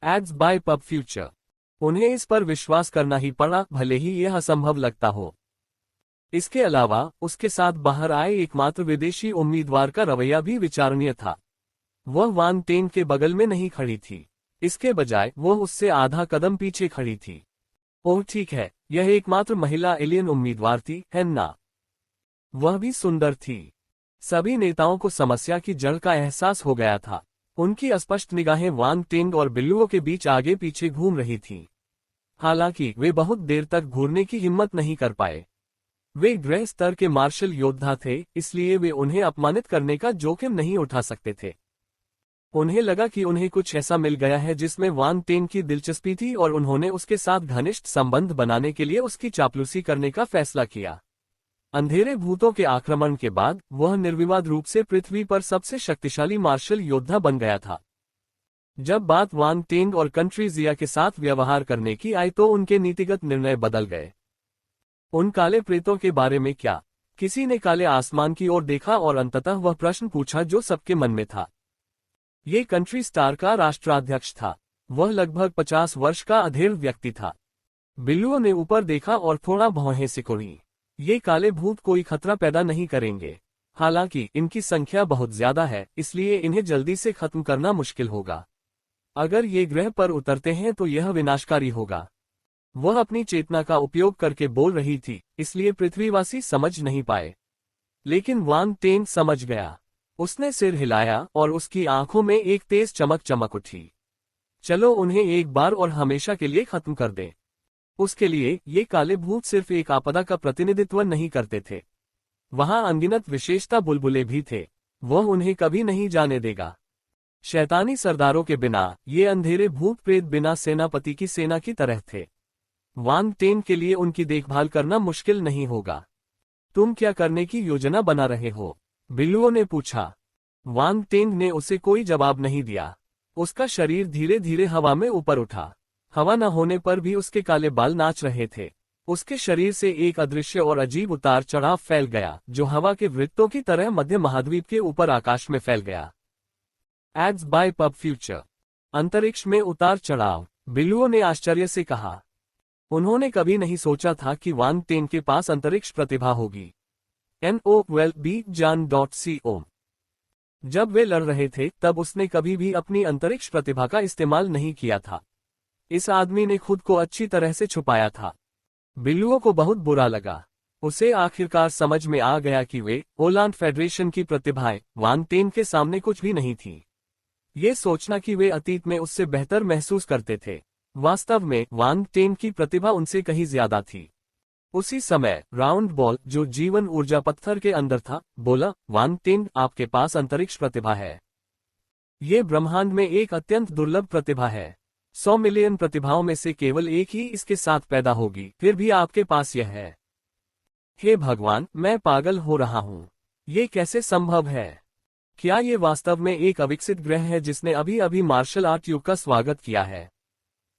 Speaker 1: Ads by Pub Future. उन्हें इस पर विश्वास करना ही पड़ा, भले ही यह असंभव लगता हो। इसके अलावा उसके साथ बाहर आए एकमात्र विदेशी उम्मीदवार का रवैया भी विचारणीय था। वह वांग टेंग के बगल में नहीं खड़ी थी। इसके बजाय वह उससे आधा कदम पीछे खड़ी थी। ओह ठीक है, यह एकमात्र महिला एलियन उम्मीदवार थी, है ना? वह भी सुंदर थी। सभी नेताओं को समस्या की जड़ का एहसास हो गया था। उनकी अस्पष्ट निगाहें वांग टेंग और बिल्लुओं के बीच आगे पीछे घूम रही थीं। हालांकि वे बहुत देर तक घूरने की हिम्मत नहीं कर पाए। वे ग्रह स्तर के मार्शल योद्धा थे, इसलिए वे उन्हें अपमानित करने का जोखिम नहीं उठा सकते थे। उन्हें लगा कि उन्हें कुछ ऐसा मिल गया है जिसमें वांग टेंग की दिलचस्पी थी और उन्होंने उसके साथ घनिष्ठ संबंध बनाने के लिए उसकी चापलूसी करने का फैसला किया। अंधेरे भूतों के आक्रमण के बाद वह निर्विवाद रूप से पृथ्वी पर सबसे शक्तिशाली मार्शल योद्धा बन गया था। जब बात वांग टेंग और कंट्री जिया के साथ व्यवहार करने की आई तो उनके नीतिगत निर्णय बदल गए। उन काले प्रेतों के बारे में क्या? किसी ने काले आसमान की ओर देखा और अंततः वह प्रश्न पूछा जो सबके मन में था। ये कंट्री स्टार का राष्ट्राध्यक्ष था। वह लगभग 50 वर्ष का अधेड़ व्यक्ति था। बिल्लुओं ने ऊपर देखा और थोड़ा भौहें सिकुड़ी। ये काले भूत कोई खतरा पैदा नहीं करेंगे। हालांकि इनकी संख्या बहुत ज्यादा है, इसलिए इन्हें जल्दी से खत्म करना मुश्किल होगा। अगर ये ग्रह पर उतरते हैं तो यह विनाशकारी होगा। वह अपनी चेतना का उपयोग करके बोल रही थी, इसलिए पृथ्वीवासी समझ नहीं पाए। लेकिन वांग टेंग समझ गया। उसने सिर हिलाया और उसकी आंखों में एक तेज चमक चमक उठी। चलो उन्हें एक बार और हमेशा के लिए खत्म कर दें। उसके लिए ये काले भूत सिर्फ एक आपदा का प्रतिनिधित्व नहीं करते थे। वहां अनगिनत विशेषता बुलबुले भी थे। वह उन्हें कभी नहीं जाने देगा। शैतानी सरदारों के बिना ये अंधेरे भूत प्रेत बिना सेनापति की सेना की तरह थे। वांग टेंग के लिए उनकी देखभाल करना मुश्किल नहीं होगा। तुम क्या करने की योजना बना रहे हो? बिल्लुओं ने पूछा। वांग टेंग ने उसे कोई जवाब नहीं दिया। उसका शरीर धीरे धीरे हवा में ऊपर उठा। हवा न होने पर भी उसके काले बाल नाच रहे थे। उसके शरीर से एक अदृश्य और अजीब उतार चढ़ाव फैल गया, जो हवा के वृत्तों की तरह मध्य महाद्वीप के ऊपर आकाश में फैल गया। Ads by Pub Future. अंतरिक्ष में उतार चढ़ाव, बिल्लुओं ने आश्चर्य से कहा। उन्होंने कभी नहीं सोचा था कि वांग टेंग के पास अंतरिक्ष प्रतिभा होगी। NOWELLBJAN.com। जब वे लड़ रहे थे तब उसने कभी भी अपनी अंतरिक्ष प्रतिभा का इस्तेमाल नहीं किया था। इस आदमी ने खुद को अच्छी तरह से छुपाया था। बिल्लुओं को बहुत बुरा लगा। उसे आखिरकार समझ में आ गया कि वे ओलांड फेडरेशन की प्रतिभाएं वान टेन के सामने कुछ भी नहीं थी। ये सोचना कि वे अतीत में उससे बेहतर महसूस करते थे। वास्तव में वान टेन की प्रतिभा उनसे कहीं ज्यादा थी। उसी समय राउंड बॉल, जो जीवन ऊर्जा पत्थर के अंदर था, बोला, वान टेन, आपके पास अंतरिक्ष प्रतिभा है। ये ब्रह्मांड में एक अत्यंत दुर्लभ प्रतिभा है। 100 मिलियन प्रतिभाओं में से केवल एक ही इसके साथ पैदा होगी, फिर भी आपके पास यह है। हे भगवान, मैं पागल हो रहा हूं। ये कैसे संभव है? क्या ये वास्तव में एक अविकसित ग्रह है जिसने अभी अभी मार्शल आर्ट युग का स्वागत किया है?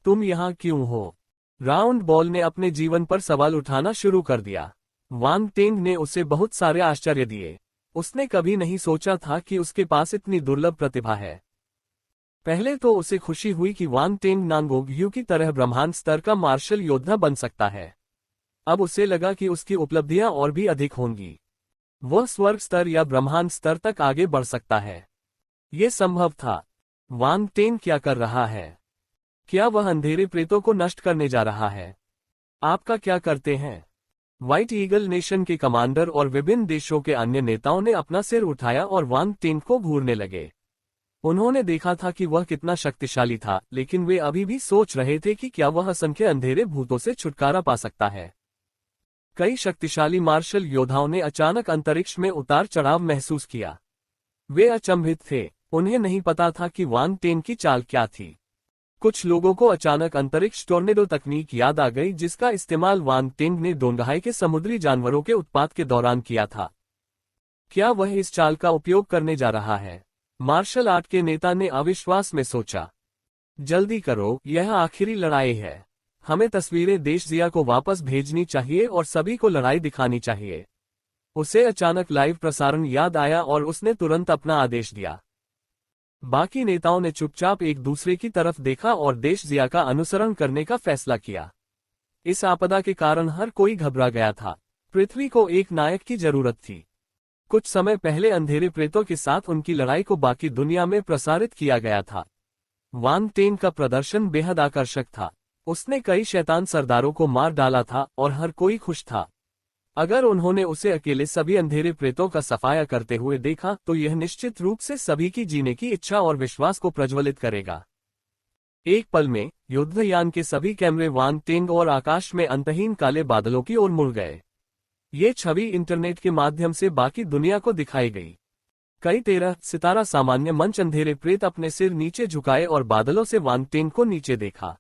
Speaker 1: तुम यहाँ क्यों हो? राउंड बॉल ने अपने जीवन पर सवाल उठाना शुरू कर दिया। वान टेंग ने उसे बहुत सारे आश्चर्य दिए। उसने कभी नहीं सोचा था कि उसके पास इतनी दुर्लभ प्रतिभा है। पहले तो उसे खुशी हुई कि वान टेंग नांगोंग यू की तरह ब्रह्मांड स्तर का मार्शल योद्धा बन सकता है। अब उसे लगा कि उसकी उपलब्धियां और भी अधिक होंगी। वह स्वर्ग स्तर या ब्रह्मांड स्तर तक आगे बढ़ सकता है। ये संभव था। वान टेंग क्या कर रहा है? क्या वह अंधेरे प्रेतों को नष्ट करने जा रहा है? आपका क्या करते हैं? व्हाइट ईगल नेशन के कमांडर और विभिन्न देशों के अन्य नेताओं ने अपना सिर उठाया और वान टेंग को घूरने लगे। उन्होंने देखा था कि वह कितना शक्तिशाली था, लेकिन वे अभी भी सोच रहे थे कि क्या वह असंख्य अंधेरे भूतों से छुटकारा पा सकता है। कई शक्तिशाली मार्शल योद्धाओं ने अचानक अंतरिक्ष में उतार चढ़ाव महसूस किया। वे अचंभित थे। उन्हें नहीं पता था कि वान टेंग की चाल क्या थी। कुछ लोगों को अचानक अंतरिक्ष टोर्नेडो तकनीक याद आ गई, जिसका इस्तेमाल वान टेंग ने डोंगहाई के समुद्री जानवरों के उत्पात के दौरान किया था। क्या वह इस चाल का उपयोग करने जा रहा है? मार्शल आर्ट के नेता ने अविश्वास में सोचा। जल्दी करो, यह आखिरी लड़ाई है। हमें तस्वीरें देश जिया को वापस भेजनी चाहिए और सभी को लड़ाई दिखानी चाहिए। उसे अचानक लाइव प्रसारण याद आया और उसने तुरंत अपना आदेश दिया। बाकी नेताओं ने चुपचाप एक दूसरे की तरफ देखा और देश जिया का अनुसरण करने का फैसला किया। इस आपदा के कारण हर कोई घबरा गया था। पृथ्वी को एक नायक की जरूरत थी। कुछ समय पहले अंधेरे प्रेतों के साथ उनकी लड़ाई को बाकी दुनिया में प्रसारित किया गया था। वान टेंग का प्रदर्शन बेहद आकर्षक था। उसने कई शैतान सरदारों को मार डाला था और हर कोई खुश था। अगर उन्होंने उसे अकेले सभी अंधेरे प्रेतों का सफाया करते हुए देखा तो यह निश्चित रूप से सभी की जीने की इच्छा और विश्वास को प्रज्वलित करेगा। एक पल में युद्धयान के सभी कैमरे वान टेंग और आकाश में अंतहीन काले बादलों की ओर मुड़ गए। ये छवि इंटरनेट के माध्यम से बाकी दुनिया को दिखाई गई। कई 13 सितारा सामान्य मंच अंधेरे प्रेत अपने सिर नीचे झुकाए और बादलों से वान टेंग को नीचे देखा।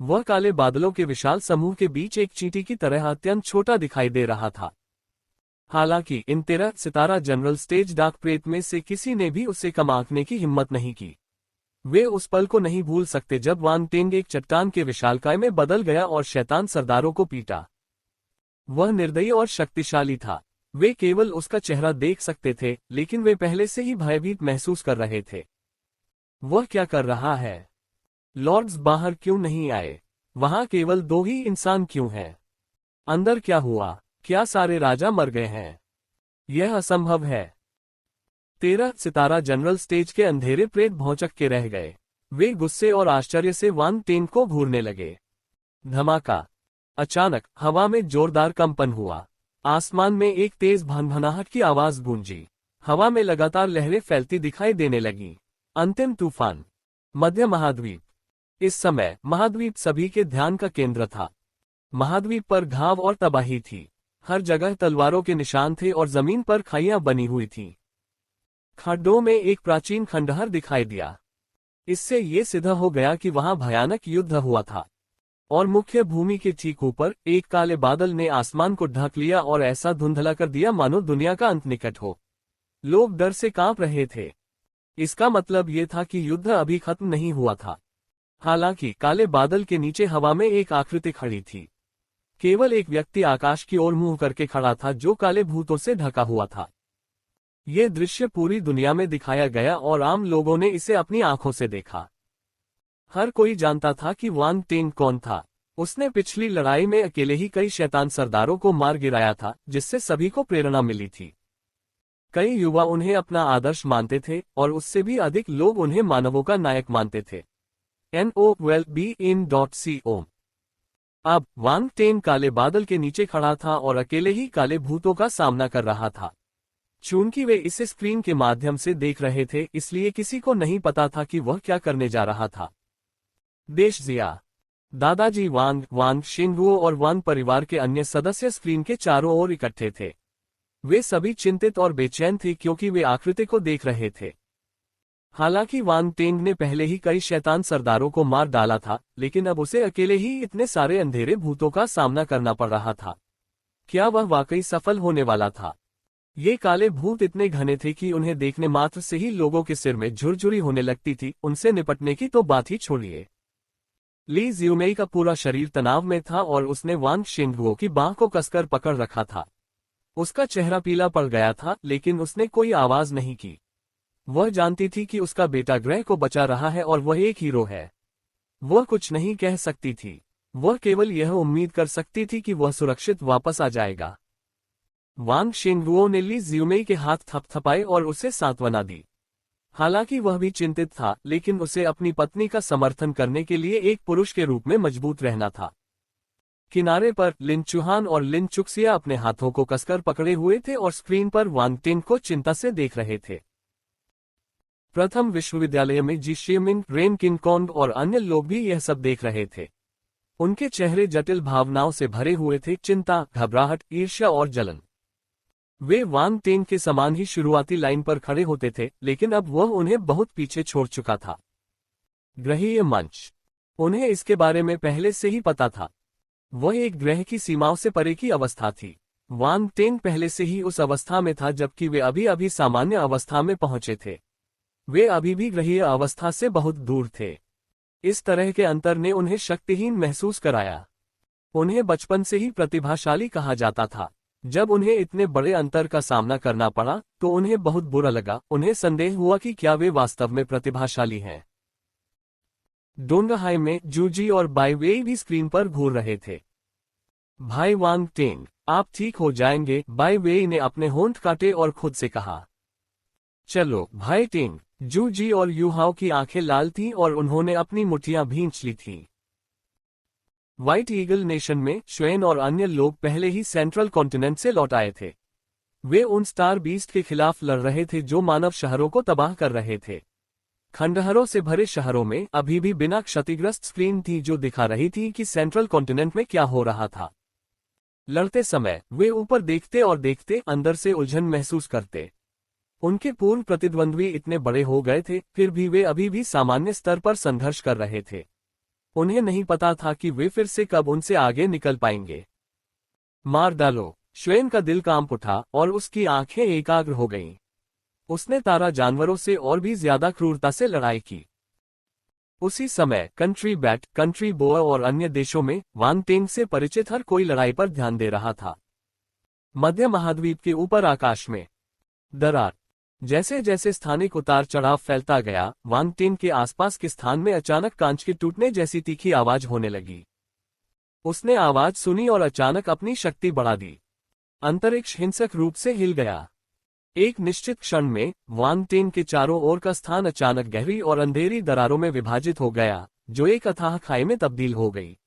Speaker 1: वह काले बादलों के विशाल समूह के बीच एक चींटी की तरह अत्यंत छोटा दिखाई दे रहा था। हालांकि इन 13 सितारा जनरल स्टेज डाक प्रेत में से किसी ने भी उसे कम आंकने की हिम्मत नहीं की। वे उस पल को नहीं भूल सकते जब वान टेंग एक चट्टान के विशालकाय में बदल गया और शैतान सरदारों को पीटा। वह निर्दयी और शक्तिशाली था। वे केवल उसका चेहरा देख सकते थे, लेकिन वे पहले से ही भयभीत महसूस कर रहे थे। वह क्या कर रहा है? लॉर्ड्स बाहर क्यों नहीं आए? वहां केवल 2 ही इंसान क्यों हैं? अंदर क्या हुआ? क्या सारे राजा मर गए हैं? यह असंभव है। 13 सितारा जनरल स्टेज के अंधेरे प्रेत भौचक्के के रह गए। वे गुस्से और आश्चर्य से वान टेंग को घूरने लगे। धमाका! अचानक हवा में जोरदार कंपन हुआ। आसमान में एक तेज भनभनाहट की आवाज गूंजी। हवा में लगातार लहरें फैलती दिखाई देने लगीं। अंतिम तूफान। मध्य महाद्वीप। इस समय महाद्वीप सभी के ध्यान का केंद्र था। महाद्वीप पर घाव और तबाही थी। हर जगह तलवारों के निशान थे और जमीन पर खाइयां बनी हुई थीं। खड्डों में एक प्राचीन खंडहर दिखाई दिया। इससे ये सिद्ध हो गया कि वहां भयानक युद्ध हुआ था। और मुख्य भूमि के ठीक ऊपर एक काले बादल ने आसमान को ढक लिया और ऐसा धुंधला कर दिया मानो दुनिया का अंत निकट हो। लोग डर से कांप रहे थे। इसका मतलब ये था कि युद्ध अभी खत्म नहीं हुआ था। हालांकि काले बादल के नीचे हवा में एक आकृति खड़ी थी। केवल एक व्यक्ति आकाश की ओर मुंह करके खड़ा था, जो काले भूतों से ढका हुआ था। यह दृश्य पूरी दुनिया में दिखाया गया और आम लोगों ने इसे अपनी आंखों से देखा। हर कोई जानता था कि वान टेंग कौन था। उसने पिछली लड़ाई में अकेले ही कई शैतान सरदारों को मार गिराया था, जिससे सभी को प्रेरणा मिली थी। कई युवा उन्हें अपना आदर्श मानते थे और उससे भी अधिक लोग उन्हें मानवों का नायक मानते थे। NOWELLBEIN.CO। अब वांग टेन काले बादल के नीचे खड़ा था और अकेले ही काले भूतों का सामना कर रहा था। चूंकि वे इसे स्क्रीन के माध्यम से देख रहे थे, इसलिए किसी को नहीं पता था कि वह क्या करने जा रहा था। देश जिया, दादाजी वांग, वांग शिंगुओ और वांग परिवार के अन्य सदस्य स्क्रीन के चारों ओर इकट्ठे थे। वे सभी चिंतित और बेचैन थे क्योंकि वे आकृति को देख रहे थे। हालांकि वांग टेंग ने पहले ही कई शैतान सरदारों को मार डाला था, लेकिन अब उसे अकेले ही इतने सारे अंधेरे भूतों का सामना करना पड़ रहा था। क्या वह वाकई सफल होने वाला था? ये काले भूत इतने घने थे कि उन्हें देखने मात्र से ही लोगों के सिर में झुरझुरी होने लगती थी, उनसे निपटने की तो बात ही छोड़िए। ली जियुमेई का पूरा शरीर तनाव में था और उसने वांग शिंगुओ की बांह को कसकर पकड़ रखा था। उसका चेहरा पीला पड़ गया था, लेकिन उसने कोई आवाज नहीं की। वह जानती थी कि उसका बेटा ग्रह को बचा रहा है और वह एक हीरो है। वह कुछ नहीं कह सकती थी, वह केवल यह उम्मीद कर सकती थी कि वह सुरक्षित वापस आ जाएगा। वांग शिंगुओ ने ली जियुमेई के हाथ थपथपाए और उसे सांत्वना दी। हालांकि वह भी चिंतित था, लेकिन उसे अपनी पत्नी का समर्थन करने के लिए एक पुरुष के रूप में मजबूत रहना था। किनारे पर लिन चुहान और लिन चुक्सिया अपने हाथों को कसकर पकड़े हुए थे और स्क्रीन पर वांग टिन को चिंता से देख रहे थे। प्रथम विश्वविद्यालय में जी शिमिंग, रेन किंगकॉन्ग और अन्य लोग भी यह सब देख रहे थे। उनके चेहरे जटिल भावनाओं से भरे हुए थे, चिंता, घबराहट, ईर्ष्या और जलन। वे वांग टेंग के समान ही शुरुआती लाइन पर खड़े होते थे, लेकिन अब वह उन्हें बहुत पीछे छोड़ चुका था। ग्रहीय मंच, उन्हें इसके बारे में पहले से ही पता था। वह एक ग्रह की सीमाओं से परे की अवस्था थी। वांग टेंग पहले से ही उस अवस्था में था जबकि वे अभी अभी सामान्य अवस्था में पहुंचे थे। वे अभी भी ग्रहीय अवस्था से बहुत दूर थे। इस तरह के अंतर ने उन्हें शक्तिहीन महसूस कराया। उन्हें बचपन से ही प्रतिभाशाली कहा जाता था। जब उन्हें इतने बड़े अंतर का सामना करना पड़ा तो उन्हें बहुत बुरा लगा। उन्हें संदेह हुआ कि क्या वे वास्तव में प्रतिभाशाली हैं। डोंगहाई में जूजी और बाई वेई भी स्क्रीन पर घूर रहे थे। भाई वांग टेंग, आप ठीक हो जाएंगे, बाई वेई ने अपने होंठ काटे और खुद से कहा। चलो भाई टेंग। जूजी और यूहाओ की आंखें लाल थीं और उन्होंने अपनी मुट्ठियां भींच ली थीं। व्हाइट ईगल नेशन में श्वेन और अन्य लोग पहले ही सेंट्रल कॉन्टिनेंट से लौट आए थे। वे उन स्टार बीस्ट के खिलाफ लड़ रहे थे जो मानव शहरों को तबाह कर रहे थे। खंडहरों से भरे शहरों में अभी भी बिना क्षतिग्रस्त स्क्रीन थी जो दिखा रही थी कि सेंट्रल कॉन्टिनेंट में क्या हो रहा था। लड़ते समय वे ऊपर देखते और देखते अंदर से उलझन महसूस करते। उनके पूर्व प्रतिद्वंद्वी इतने बड़े हो गए थे, फिर भी वे अभी भी सामान्य स्तर पर संघर्ष कर रहे थे। उन्हें नहीं पता था कि वे फिर से कब उनसे आगे निकल पाएंगे। मार डालो। श्वेन का दिल कांप उठा और उसकी आंखें एकाग्र हो गईं। उसने तारा जानवरों से और भी ज्यादा क्रूरता से लड़ाई की। उसी समय कंट्री बैट, कंट्री बोआ और अन्य देशों में वांग टेंग से परिचित हर कोई लड़ाई पर ध्यान दे रहा था। मध्य महाद्वीप के ऊपर आकाश में दरार। जैसे जैसे स्थानिक उतार चढ़ाव फैलता गया, वांग टेंग के आसपास के स्थान में अचानक कांच के टूटने जैसी तीखी आवाज होने लगी। उसने आवाज सुनी और अचानक अपनी शक्ति बढ़ा दी। अंतरिक्ष हिंसक रूप से हिल गया। एक निश्चित क्षण में वांग टेंग के चारों ओर का स्थान अचानक गहरी और अंधेरी दरारों में विभाजित हो गया, जो एक अथाह खाई में तब्दील हो गई।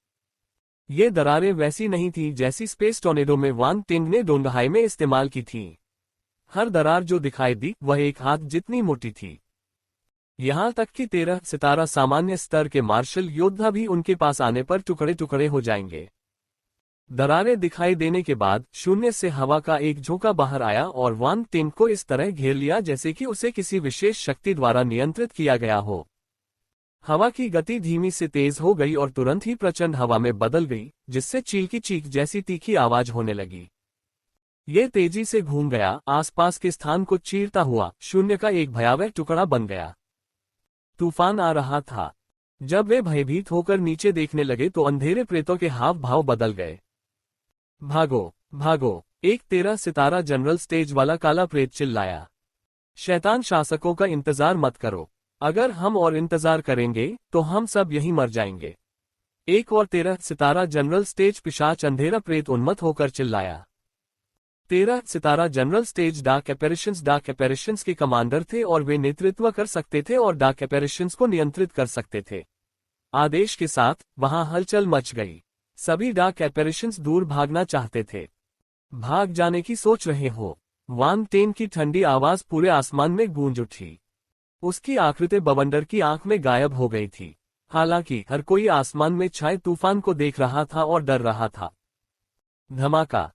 Speaker 1: ये दरारें वैसी नहीं थीं जैसी स्पेस टॉर्नेडो में वांग टेंग ने डोंगहाई में इस्तेमाल की थीं। हर दरार जो दिखाई दी वह एक हाथ जितनी मोटी थी। यहां तक कि 13 सितारा सामान्य स्तर के मार्शल योद्धा भी उनके पास आने पर टुकड़े टुकड़े हो जाएंगे। दरारें दिखाई देने के बाद शून्य से हवा का एक झोंका बाहर आया और वांग टेंग को इस तरह घेर लिया जैसे कि उसे किसी विशेष शक्ति द्वारा नियंत्रित किया गया हो। हवा की गति धीमी से तेज हो गई और तुरंत ही प्रचंड हवा में बदल गई, जिससे चील की चीख जैसी तीखी आवाज होने लगी। ये तेजी से घूम गया, आसपास के स्थान को चीरता हुआ शून्य का एक भयावह टुकड़ा बन गया। तूफान आ रहा था। जब वे भयभीत होकर नीचे देखने लगे तो अंधेरे प्रेतों के हाव भाव बदल गए। भागो भागो, एक 13 सितारा जनरल स्टेज वाला काला प्रेत चिल्लाया। शैतान शासकों का इंतजार मत करो। अगर हम और इंतजार करेंगे तो हम सब यहीं मर जाएंगे। एक और 13 सितारा जनरल स्टेज पिशाच अंधेरा प्रेत उन्मत्त होकर चिल्लाया। 13 सितारा जनरल स्टेज डार्क एपेरिशंस के कमांडर थे और वे नेतृत्व कर सकते थे और डार्क एपेरिशंस को नियंत्रित कर सकते थे। आदेश के साथ वहां हलचल मच गई। सभी डार्क एपेरिशंस दूर भागना चाहते थे। भाग जाने की सोच रहे हो? वांग टेन की ठंडी आवाज पूरे आसमान में गूंज उठी। उसकी आकृति बवंडर की आंख में गायब हो गई थी। हालांकि हर कोई आसमान में छाए तूफान को देख रहा था और डर रहा था। धमाका।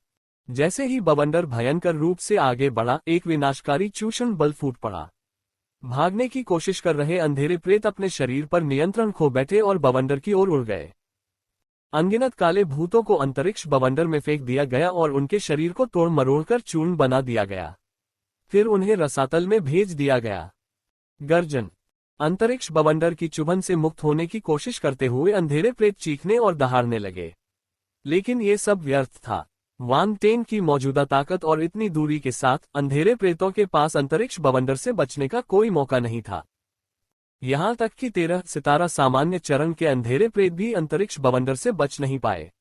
Speaker 1: जैसे ही बवंडर भयंकर रूप से आगे बढ़ा, एक विनाशकारी चूषण बल फूट पड़ा। भागने की कोशिश कर रहे अंधेरे प्रेत अपने शरीर पर नियंत्रण खो बैठे और बवंडर की ओर उड़ गए। अनगिनत काले भूतों को अंतरिक्ष बवंडर में फेंक दिया गया और उनके शरीर को तोड़ मरोड़कर चूर्ण बना दिया गया। फिर उन्हें रसातल में भेज दिया गया। गर्जन। अंतरिक्ष बवंडर की चुभन से मुक्त होने की कोशिश करते हुए अंधेरे प्रेत चीखने और दहाड़ने लगे। लेकिन ये सब व्यर्थ था। वांग टेन की मौजूदा ताकत और इतनी दूरी के साथ अंधेरे प्रेतों के पास अंतरिक्ष बवंडर से बचने का कोई मौका नहीं था। यहां तक कि 13 सितारा सामान्य चरण के अंधेरे प्रेत भी अंतरिक्ष बवंडर से बच नहीं पाए।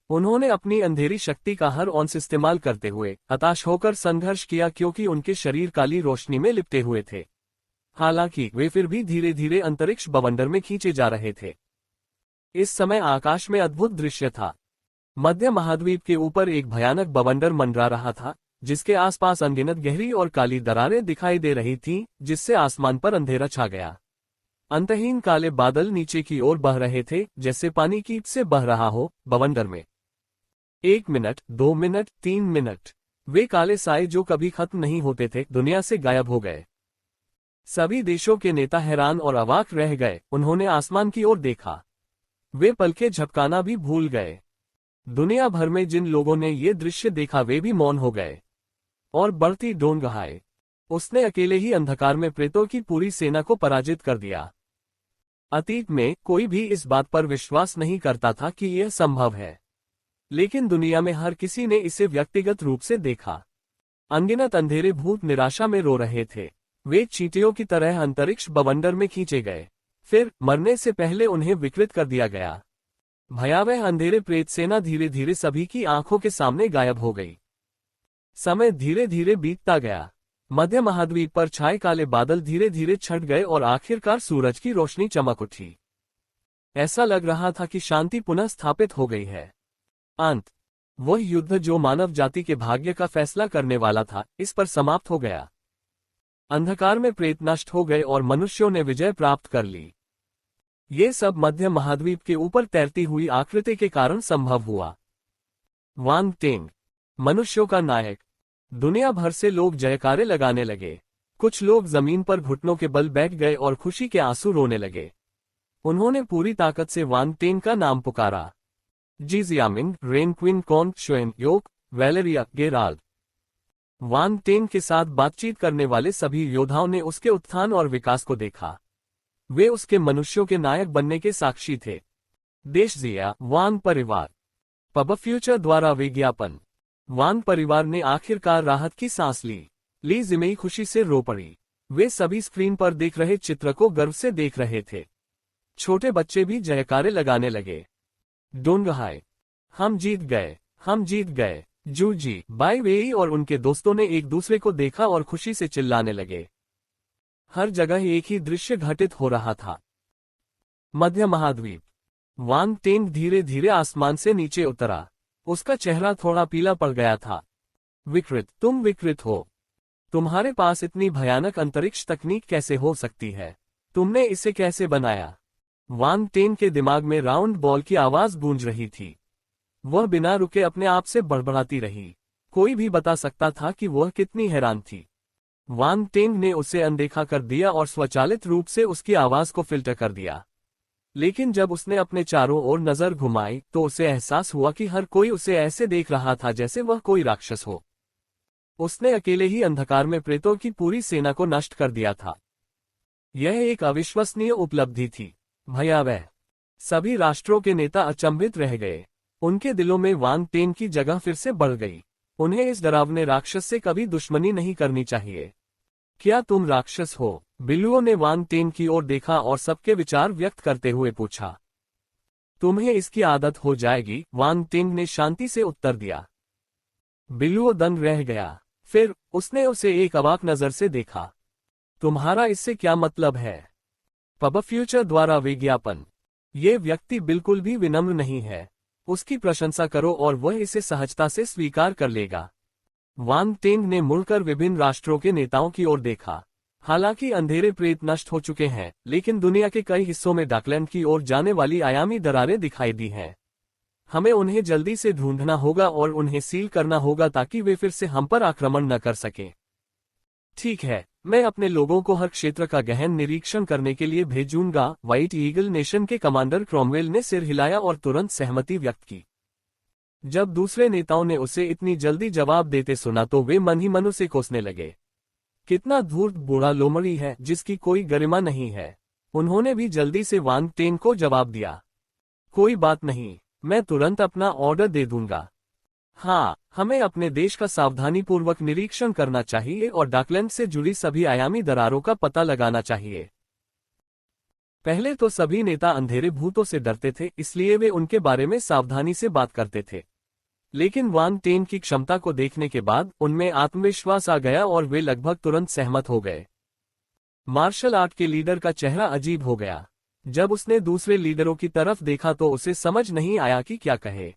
Speaker 1: उन्होंने अपनी अंधेरी शक्ति का हर औंस इस्तेमाल करते हुए हताश होकर संघर्ष किया, क्योंकि उनके शरीर काली रोशनी में लिपटे हुए थे। हालांकि वे फिर भी धीरे धीरे अंतरिक्ष बवंडर में खींचे जा रहे थे। इस समय आकाश में अद्भुत दृश्य था। मध्य महाद्वीप के ऊपर एक भयानक बवंडर मंडरा रहा था, जिसके आसपास अनगिनत गहरी और काली दरारें दिखाई दे रही थीं, जिससे आसमान पर अंधेरा छा गया। अंतहीन काले बादल नीचे की ओर बह रहे थे, जैसे पानी कीप से बह रहा हो। बवंडर में 1 मिनट, 2 मिनट, 3 मिनट, वे काले साए जो कभी खत्म नहीं होते थे, दुनिया से गायब हो गए। सभी देशों के नेता हैरान और अवाक रह गए। उन्होंने आसमान की ओर देखा। वे पलकें झपकाना भी भूल गए। दुनिया भर में जिन लोगों ने ये दृश्य देखा वे भी मौन हो गए और बढ़ती डोन गहाए। उसने अकेले ही अंधकार में प्रेतों की पूरी सेना को पराजित कर दिया। अतीत में कोई भी इस बात पर विश्वास नहीं करता था कि यह संभव है, लेकिन दुनिया में हर किसी ने इसे व्यक्तिगत रूप से देखा। अनगिनत अंधेरे भूत निराशा में रो रहे थे। वे चींटियों की तरह अंतरिक्ष बवंडर में खींचे गए। फिर मरने से पहले उन्हें विकृत कर दिया गया। भयावह अंधेरे प्रेत सेना धीरे धीरे सभी की आंखों के सामने गायब हो गई। समय धीरे धीरे बीतता गया। मध्य महाद्वीप पर छाए काले बादल धीरे धीरे छट गए और आखिरकार सूरज की रोशनी चमक उठी। ऐसा लग रहा था कि शांति पुनः स्थापित हो गई है। अंत। वह युद्ध जो मानव जाति के भाग्य का फैसला करने वाला था, इस पर समाप्त हो गया। अंधकार में प्रेत नष्ट हो गए और मनुष्यों ने विजय प्राप्त कर ली। ये सब मध्य महाद्वीप के ऊपर तैरती हुई आकृति के कारण संभव हुआ। वांग टेन, मनुष्यों का नायक। दुनिया भर से लोग जयकारे लगाने लगे। कुछ लोग जमीन पर घुटनों के बल बैठ गए और खुशी के आंसू रोने लगे। उन्होंने पूरी ताकत से वांग टेन का नाम पुकारा। जी जियामिंग, रेन क्विन कॉन, शुएन योक, वैलेरिया, गेराल्ड। वांग टेन के साथ बातचीत करने वाले सभी योद्धाओं ने उसके उत्थान और विकास को देखा। वे उसके मनुष्यों के नायक बनने के साक्षी थे। देश जिया, वांग परिवार। पब फ्यूचर द्वारा विज्ञापन। वांग परिवार ने आखिरकार राहत की सांस ली। ली जिमेई खुशी से रो पड़ी। वे सभी स्क्रीन पर देख रहे चित्र को गर्व से देख रहे थे। छोटे बच्चे भी जयकारे लगाने लगे। डोंगहाई, हम जीत गए, हम जीत गए। जूजी, बाई वेई और उनके दोस्तों ने एक दूसरे को देखा और खुशी से चिल्लाने लगे। हर जगह एक ही दृश्य घटित हो रहा था। मध्य महाद्वीप। वांग टेन धीरे धीरे आसमान से नीचे उतरा। उसका चेहरा थोड़ा पीला पड़ गया था। विकृत, तुम विकृत हो। तुम्हारे पास इतनी भयानक अंतरिक्ष तकनीक कैसे हो सकती है? तुमने इसे कैसे बनाया? वांग टेन के दिमाग में राउंड बॉल की आवाज गूंज रही थी। वह बिना रुके अपने आप से बड़बड़ाती रही। कोई भी बता सकता था कि वह कितनी हैरान थी। वांग टेन ने उसे अनदेखा कर दिया और स्वचालित रूप से उसकी आवाज को फिल्टर कर दिया। लेकिन जब उसने अपने चारों ओर नजर घुमाई तो उसे एहसास हुआ कि हर कोई उसे ऐसे देख रहा था जैसे वह कोई राक्षस हो। उसने अकेले ही अंधकार में प्रेतों की पूरी सेना को नष्ट कर दिया था। यह एक अविश्वसनीय उपलब्धि थी। भयावह। सभी राष्ट्रों के नेता अचंभित रह गए। उनके दिलों में वांग टेन की जगह फिर से बढ़ गई। उन्हें इस डरावने राक्षस से कभी दुश्मनी नहीं करनी चाहिए। क्या तुम राक्षस हो? बिल्लुओं ने वांग टेन की ओर देखा और सबके विचार व्यक्त करते हुए पूछा। तुम्हें इसकी आदत हो जाएगी, वांग टिंग ने शांति से उत्तर दिया। बिलुओ दंग रह गया। फिर उसने उसे एक अवाक नजर से देखा। तुम्हारा इससे क्या मतलब है? पब फ्यूचर द्वारा विज्ञापन। ये व्यक्ति बिल्कुल भी विनम्र नहीं है। उसकी प्रशंसा करो और वह इसे सहजता से स्वीकार कर लेगा। वांग टिंग ने मुड़कर विभिन्न राष्ट्रों के नेताओं की ओर देखा। हालांकि अंधेरे प्रेत नष्ट हो चुके हैं, लेकिन दुनिया के कई हिस्सों में डकलैंड की ओर जाने वाली आयामी दरारें दिखाई दी हैं। हमें उन्हें जल्दी से ढूंढना होगा और उन्हें सील करना होगा ताकि वे फिर से हम पर आक्रमण न कर सकें। ठीक है, मैं अपने लोगों को हर क्षेत्र का गहन निरीक्षण करने के लिए भेजूंगा। व्हाइट ईगल नेशन के कमांडर क्रॉमवेल ने सिर हिलाया और तुरंत सहमति व्यक्त की। जब दूसरे नेताओं ने उसे इतनी जल्दी जवाब देते सुना तो वे मन ही मन उसे कोसने लगे। कितना धूर्त बूढ़ा लोमड़ी है जिसकी कोई गरिमा नहीं है। उन्होंने भी जल्दी से वांग टिंग को जवाब दिया। कोई बात नहीं, मैं तुरंत अपना ऑर्डर दे दूंगा। हाँ, हमें अपने देश का सावधानीपूर्वक निरीक्षण करना चाहिए और डकलैंड से जुड़ी सभी आयामी दरारों का पता लगाना चाहिए। पहले तो सभी नेता अंधेरे भूतों से डरते थे, इसलिए वे उनके बारे में सावधानी से बात करते थे। लेकिन वांग टिंग की क्षमता को देखने के बाद उनमें आत्मविश्वास आ गया और वे लगभग तुरंत सहमत हो गए। मार्शल आर्ट के लीडर का चेहरा अजीब हो गया। जब उसने दूसरे लीडरों की तरफ देखा तो उसे समझ नहीं आया कि क्या कहे।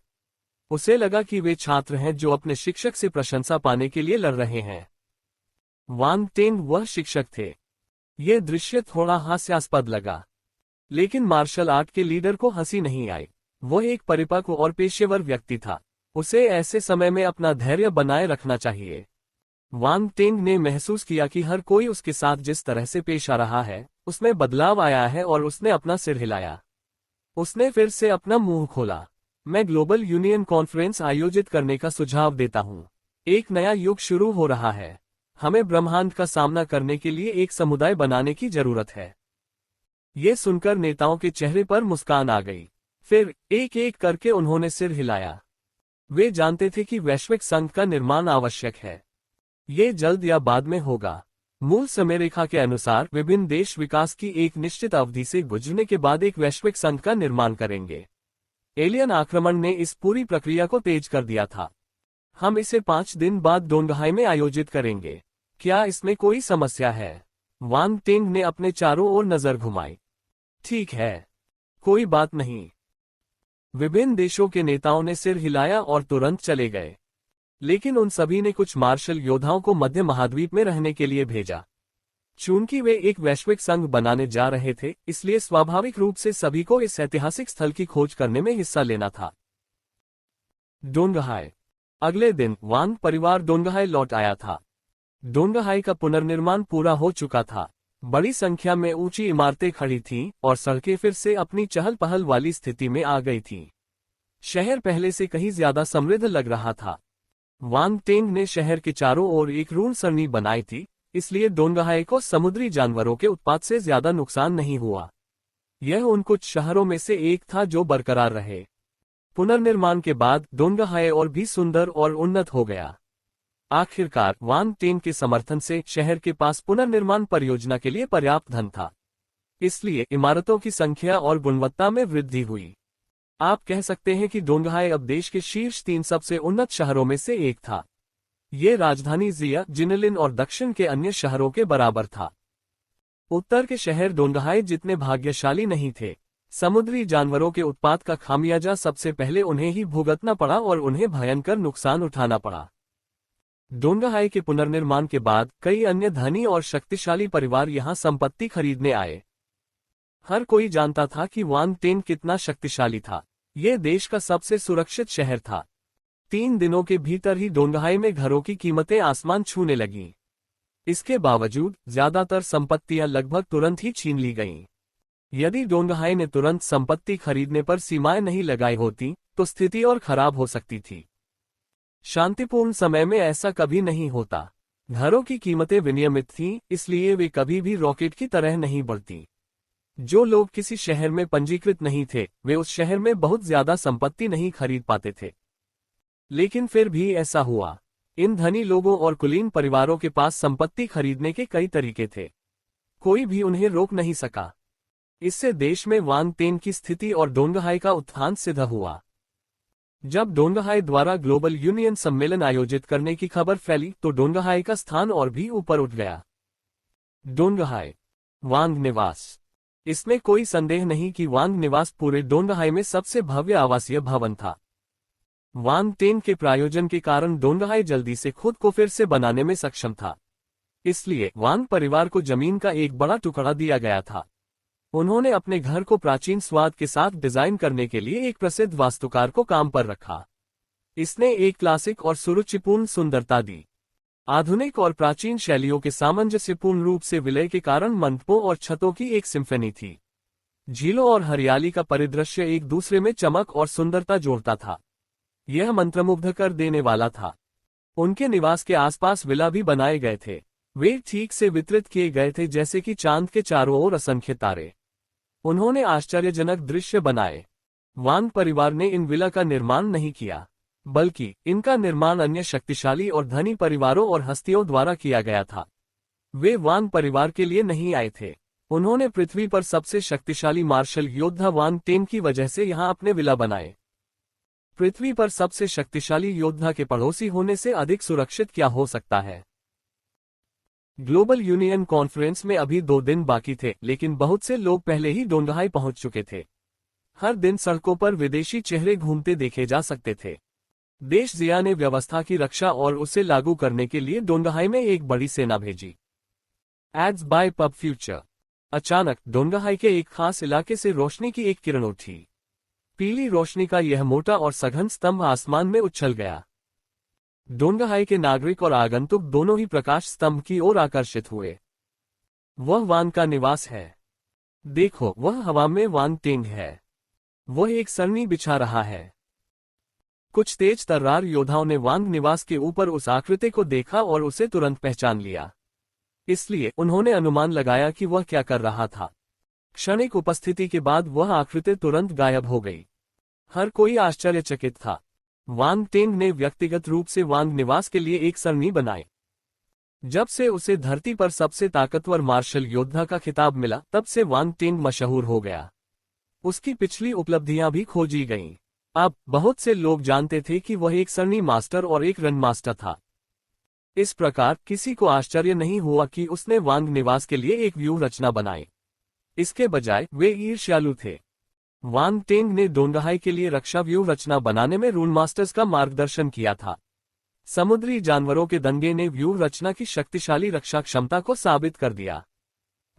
Speaker 1: उसे लगा कि वे छात्र हैं जो अपने शिक्षक से प्रशंसा पाने के लिए लड़ रहे हैं। वांग टिंग वह शिक्षक थे। यह दृश्य थोड़ा हास्यास्पद लगा, लेकिन मार्शल आर्ट के लीडर को हंसी नहीं आई। वह एक परिपक्व और पेशेवर व्यक्ति था। उसे ऐसे समय में अपना धैर्य बनाए रखना चाहिए। वांग टिंग ने महसूस किया कि हर कोई उसके साथ जिस तरह से पेश आ रहा है, उसमें बदलाव आया है और उसने अपना सिर हिलाया। उसने फिर से अपना मुंह खोला। मैं ग्लोबल यूनियन कॉन्फ्रेंस आयोजित करने का सुझाव देता हूं। एक नया युग शुरू हो रहा है। हमें ब्रह्मांड का सामना करने के लिए एक समुदाय बनाने की जरूरत है। ये सुनकर नेताओं के चेहरे पर मुस्कान आ गई। फिर एक एक करके उन्होंने सिर हिलाया। वे जानते थे कि वैश्विक संघ का निर्माण आवश्यक है। ये जल्द या बाद में होगा। मूल समयरेखा के अनुसार विभिन्न देश विकास की एक निश्चित अवधि से गुजरने के बाद एक वैश्विक संघ का निर्माण करेंगे। एलियन आक्रमण ने इस पूरी प्रक्रिया को तेज कर दिया था। हम इसे 5 दिन बाद डोंगहाई में आयोजित करेंगे। क्या इसमें कोई समस्या है? वांग टिंग ने अपने चारों ओर नजर घुमाई। ठीक है, कोई बात नहीं। विभिन्न देशों के नेताओं ने सिर हिलाया और तुरंत चले गए। लेकिन उन सभी ने कुछ मार्शल योद्धाओं को मध्य महाद्वीप में रहने के लिए भेजा। चूंकि वे एक वैश्विक संघ बनाने जा रहे थे, इसलिए स्वाभाविक रूप से सभी को इस ऐतिहासिक स्थल की खोज करने में हिस्सा लेना था। डोंगहाई। अगले दिन वांग परिवार डोंगहाई लौट आया था। डोंगहाई का पुनर्निर्माण पूरा हो चुका था। बड़ी संख्या में ऊंची इमारतें खड़ी थीं और सड़कें फिर से अपनी चहल पहल वाली स्थिति में आ गई थीं। शहर पहले से कहीं ज्यादा समृद्ध लग रहा था। वांग टिंग ने शहर के चारों ओर एक रून सरणी बनाई थी, इसलिए डोंगहाई को समुद्री जानवरों के उत्पात से ज्यादा नुकसान नहीं हुआ। यह उन कुछ शहरों में से एक था जो बरकरार रहे। पुनर्निर्माण के बाद डोंगहाई और भी सुंदर और उन्नत हो गया। आखिरकार वांग टिंग के समर्थन से शहर के पास पुनर्निर्माण परियोजना के लिए पर्याप्त धन था। इसलिए इमारतों की संख्या और गुणवत्ता में वृद्धि हुई। आप कह सकते हैं कि डोंगहाई अब देश के शीर्ष 3 सबसे उन्नत शहरों में से एक था। ये राजधानी जिया, जिनलिन और दक्षिण के अन्य शहरों के बराबर था। उत्तर के शहर डोंगहाई जितने भाग्यशाली नहीं थे। समुद्री जानवरों के उत्पात का खामियाजा सबसे पहले उन्हें ही भुगतना पड़ा और उन्हें भयंकर नुकसान उठाना पड़ा। डोंगहाई के पुनर्निर्माण के बाद कई अन्य धनी और शक्तिशाली परिवार यहां संपत्ति खरीदने आए। हर कोई जानता था कि वांग टिंग कितना शक्तिशाली था। यह देश का सबसे सुरक्षित शहर था। 3 दिनों के भीतर ही डोंगहाई में घरों की कीमतें आसमान छूने लगीं। इसके बावजूद ज्यादातर संपत्तियां लगभग तुरंत ही छीन ली गईं। यदि डोंगहाई ने तुरंत संपत्ति खरीदने पर सीमाएं नहीं लगाई होती, तो स्थिति और खराब हो सकती थी। शांतिपूर्ण समय में ऐसा कभी नहीं होता। घरों की कीमतें विनियमित थीं, इसलिए वे कभी भी रॉकेट की तरह नहीं बढ़ती। जो लोग किसी शहर में पंजीकृत नहीं थे, वे उस शहर में बहुत ज्यादा संपत्ति नहीं खरीद पाते थे। लेकिन फिर भी ऐसा हुआ। इन धनी लोगों और कुलीन परिवारों के पास संपत्ति खरीदने के कई तरीके थे। कोई भी उन्हें रोक नहीं सका। इससे देश में वांग टेन की स्थिति और डोंगहाई का उत्थान सिद्ध हुआ। जब डोंगहाई द्वारा ग्लोबल यूनियन सम्मेलन आयोजित करने की खबर फैली तो डोंगहाई का स्थान और भी ऊपर उठ गया। डोंगहाई वांग निवास। इसमें कोई संदेह नहीं कि वांग निवास पूरे डोंगहाई में सबसे भव्य आवासीय भवन था। वांग टेन के प्रायोजन के कारण डोंगहाई जल्दी से खुद को फिर से बनाने में सक्षम था। इसलिए वांग परिवार को जमीन का एक बड़ा टुकड़ा दिया गया था। उन्होंने अपने घर को प्राचीन स्वाद के साथ डिजाइन करने के लिए एक प्रसिद्ध वास्तुकार को काम पर रखा। इसने एक क्लासिक और सुरुचिपूर्ण सुंदरता दी। आधुनिक और प्राचीन शैलियों के सामंजस्यपूर्ण रूप से विलय के कारण मंडपों और छतों की एक सिम्फनी थी। झीलों और हरियाली का परिदृश्य एक दूसरे में चमक और सुंदरता जोड़ता था। यह मंत्रमुग्ध कर देने वाला था। उनके निवास के आसपास विला भी बनाए गए थे। वे ठीक से वितरित किए गए थे जैसे कि चांद के चारों ओर असंख्य तारे। उन्होंने आश्चर्यजनक दृश्य बनाए। वांग परिवार ने इन विला का निर्माण नहीं किया, बल्कि इनका निर्माण अन्य शक्तिशाली और धनी परिवारों और हस्तियों द्वारा किया गया था। वे वांग परिवार के लिए नहीं आए थे। उन्होंने पृथ्वी पर सबसे शक्तिशाली मार्शल योद्धा वांग टेन की वजह से यहां अपने विला बनाए। पृथ्वी पर सबसे शक्तिशाली योद्धा के पड़ोसी होने से अधिक सुरक्षित क्या हो सकता है। ग्लोबल यूनियन कॉन्फ्रेंस में अभी 2 दिन बाकी थे, लेकिन बहुत से लोग पहले ही डोंगहाई पहुंच चुके थे। हर दिन सड़कों पर विदेशी चेहरे घूमते देखे जा सकते थे। देश जिया ने व्यवस्था की रक्षा और उसे लागू करने के लिए डोंगहाई में एक बड़ी सेना भेजी। Ads by Pub Future. अचानक डोंगहाई के एक खास इलाके से रोशनी की एक किरण उठी। पीली रोशनी का यह मोटा और सघन स्तंभ आसमान में उछल गया। डोंगहाई के नागरिक और आगंतुक दोनों ही प्रकाश स्तंभ की ओर आकर्षित हुए। वह वांग का निवास है। देखो, वह हवा में वांग टेंग है। वह एक सरनी बिछा रहा है। कुछ तेज तर्रार योद्धाओं ने वांग निवास के ऊपर उस आकृति को देखा और उसे तुरंत पहचान लिया। इसलिए उन्होंने अनुमान लगाया कि वह क्या कर रहा था। क्षणिक उपस्थिति के बाद वह आकृति तुरंत गायब हो गई। हर कोई आश्चर्यचकित था। वांग टेंग ने व्यक्तिगत रूप से वांग निवास के लिए एक सरनी बनाई। जब से उसे धरती पर सबसे ताकतवर मार्शल योद्धा का खिताब मिला, तब से वांग टेंग मशहूर हो गया। उसकी पिछली उपलब्धियां भी खोजी गईं। अब बहुत से लोग जानते थे कि वह एक सरनी मास्टर और एक रन मास्टर था। इस प्रकार किसी को आश्चर्य नहीं हुआ कि उसने वांग निवास के लिए एक व्यूह रचना बनाई। इसके बजाय वे ईर्ष्यालु थे। वांग टेंग ने डोंगहाई के लिए रक्षा व्यूह रचना बनाने में रून मास्टर्स का मार्गदर्शन किया था। समुद्री जानवरों के दंगे ने व्यूह रचना की शक्तिशाली रक्षा क्षमता को साबित कर दिया।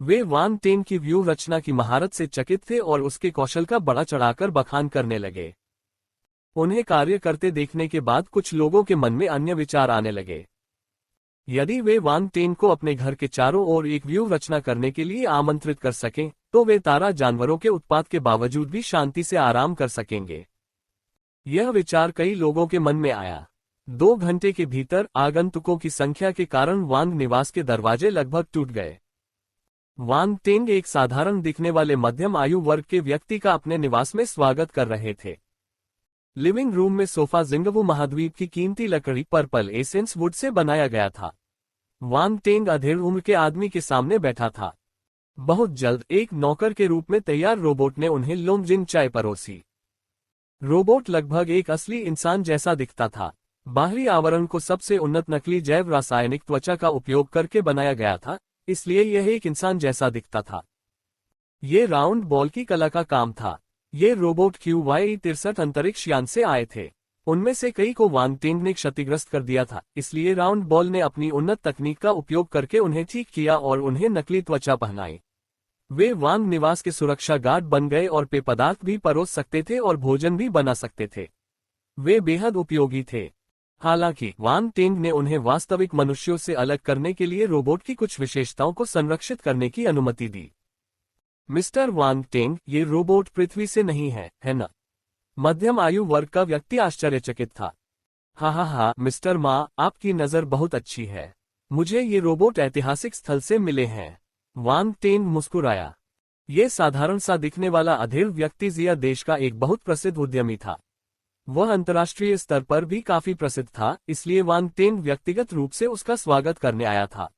Speaker 1: वे वांग टेंग की व्यूह रचना की महारत से चकित थे और उसके कौशल का बड़ा चढ़ाकर बखान करने लगे। उन्हें कार्य करते देखने के बाद कुछ लोगों के मन में अन्य विचार आने लगे। यदि वे वांग टेंग को अपने घर के चारों ओर एक व्यूह रचना करने के लिए आमंत्रित कर सकें, तो वे तारा जानवरों के उत्पात के बावजूद भी शांति से आराम कर सकेंगे। यह विचार कई लोगों के मन में आया। 2 घंटे के भीतर आगंतुकों की संख्या के कारण वांग निवास के दरवाजे लगभग टूट गए। वांग टेंग एक साधारण दिखने वाले मध्यम आयु वर्ग के व्यक्ति का अपने निवास में स्वागत कर रहे थे। लिविंग रूम में सोफा जिंगबू महाद्वीप की कीमती लकड़ी पर्पल एसेंस वुड से बनाया गया था। वांग टेंग अधेड़ उम्र के आदमी के सामने बैठा था। बहुत जल्द एक नौकर के रूप में तैयार रोबोट ने उन्हें लोंगजिन चाय परोसी। रोबोट लगभग एक असली इंसान जैसा दिखता था। बाहरी आवरण को सबसे उन्नत नकली जैव रासायनिक त्वचा का उपयोग करके बनाया गया था, इसलिए यह एक इंसान जैसा दिखता था। ये राउंड बॉल की कला का काम था। ये रोबोट QY-63 अंतरिक्ष यान से आए थे। उनमें से कई को वांग टेंग ने क्षतिग्रस्त कर दिया था, इसलिए राउंड बॉल ने अपनी उन्नत तकनीक का उपयोग करके उन्हें ठीक किया और उन्हें नकली त्वचा पहनाई। वे वांग निवास के सुरक्षा गार्ड बन गए और पेय पदार्थ भी परोस सकते थे और भोजन भी बना सकते थे। वे बेहद उपयोगी थे। हालांकि वांग टेंग ने उन्हें वास्तविक मनुष्यों से अलग करने के लिए रोबोट की कुछ विशेषताओं को संरक्षित करने की अनुमति दी। मिस्टर वांग टेंग, ये रोबोट पृथ्वी से नहीं है ना? मध्यम आयु वर्ग का व्यक्ति आश्चर्यचकित था। हा, मिस्टर मा, आपकी नजर बहुत अच्छी है। मुझे ये रोबोट ऐतिहासिक स्थल से मिले हैं। वांग टेंग मुस्कुराया। ये साधारण सा दिखने वाला अधेड़ व्यक्ति जिया देश का एक बहुत प्रसिद्ध उद्यमी था। वह अंतर्राष्ट्रीय स्तर पर भी काफी प्रसिद्ध था, इसलिए वांग टेंग व्यक्तिगत रूप से उसका स्वागत करने आया था।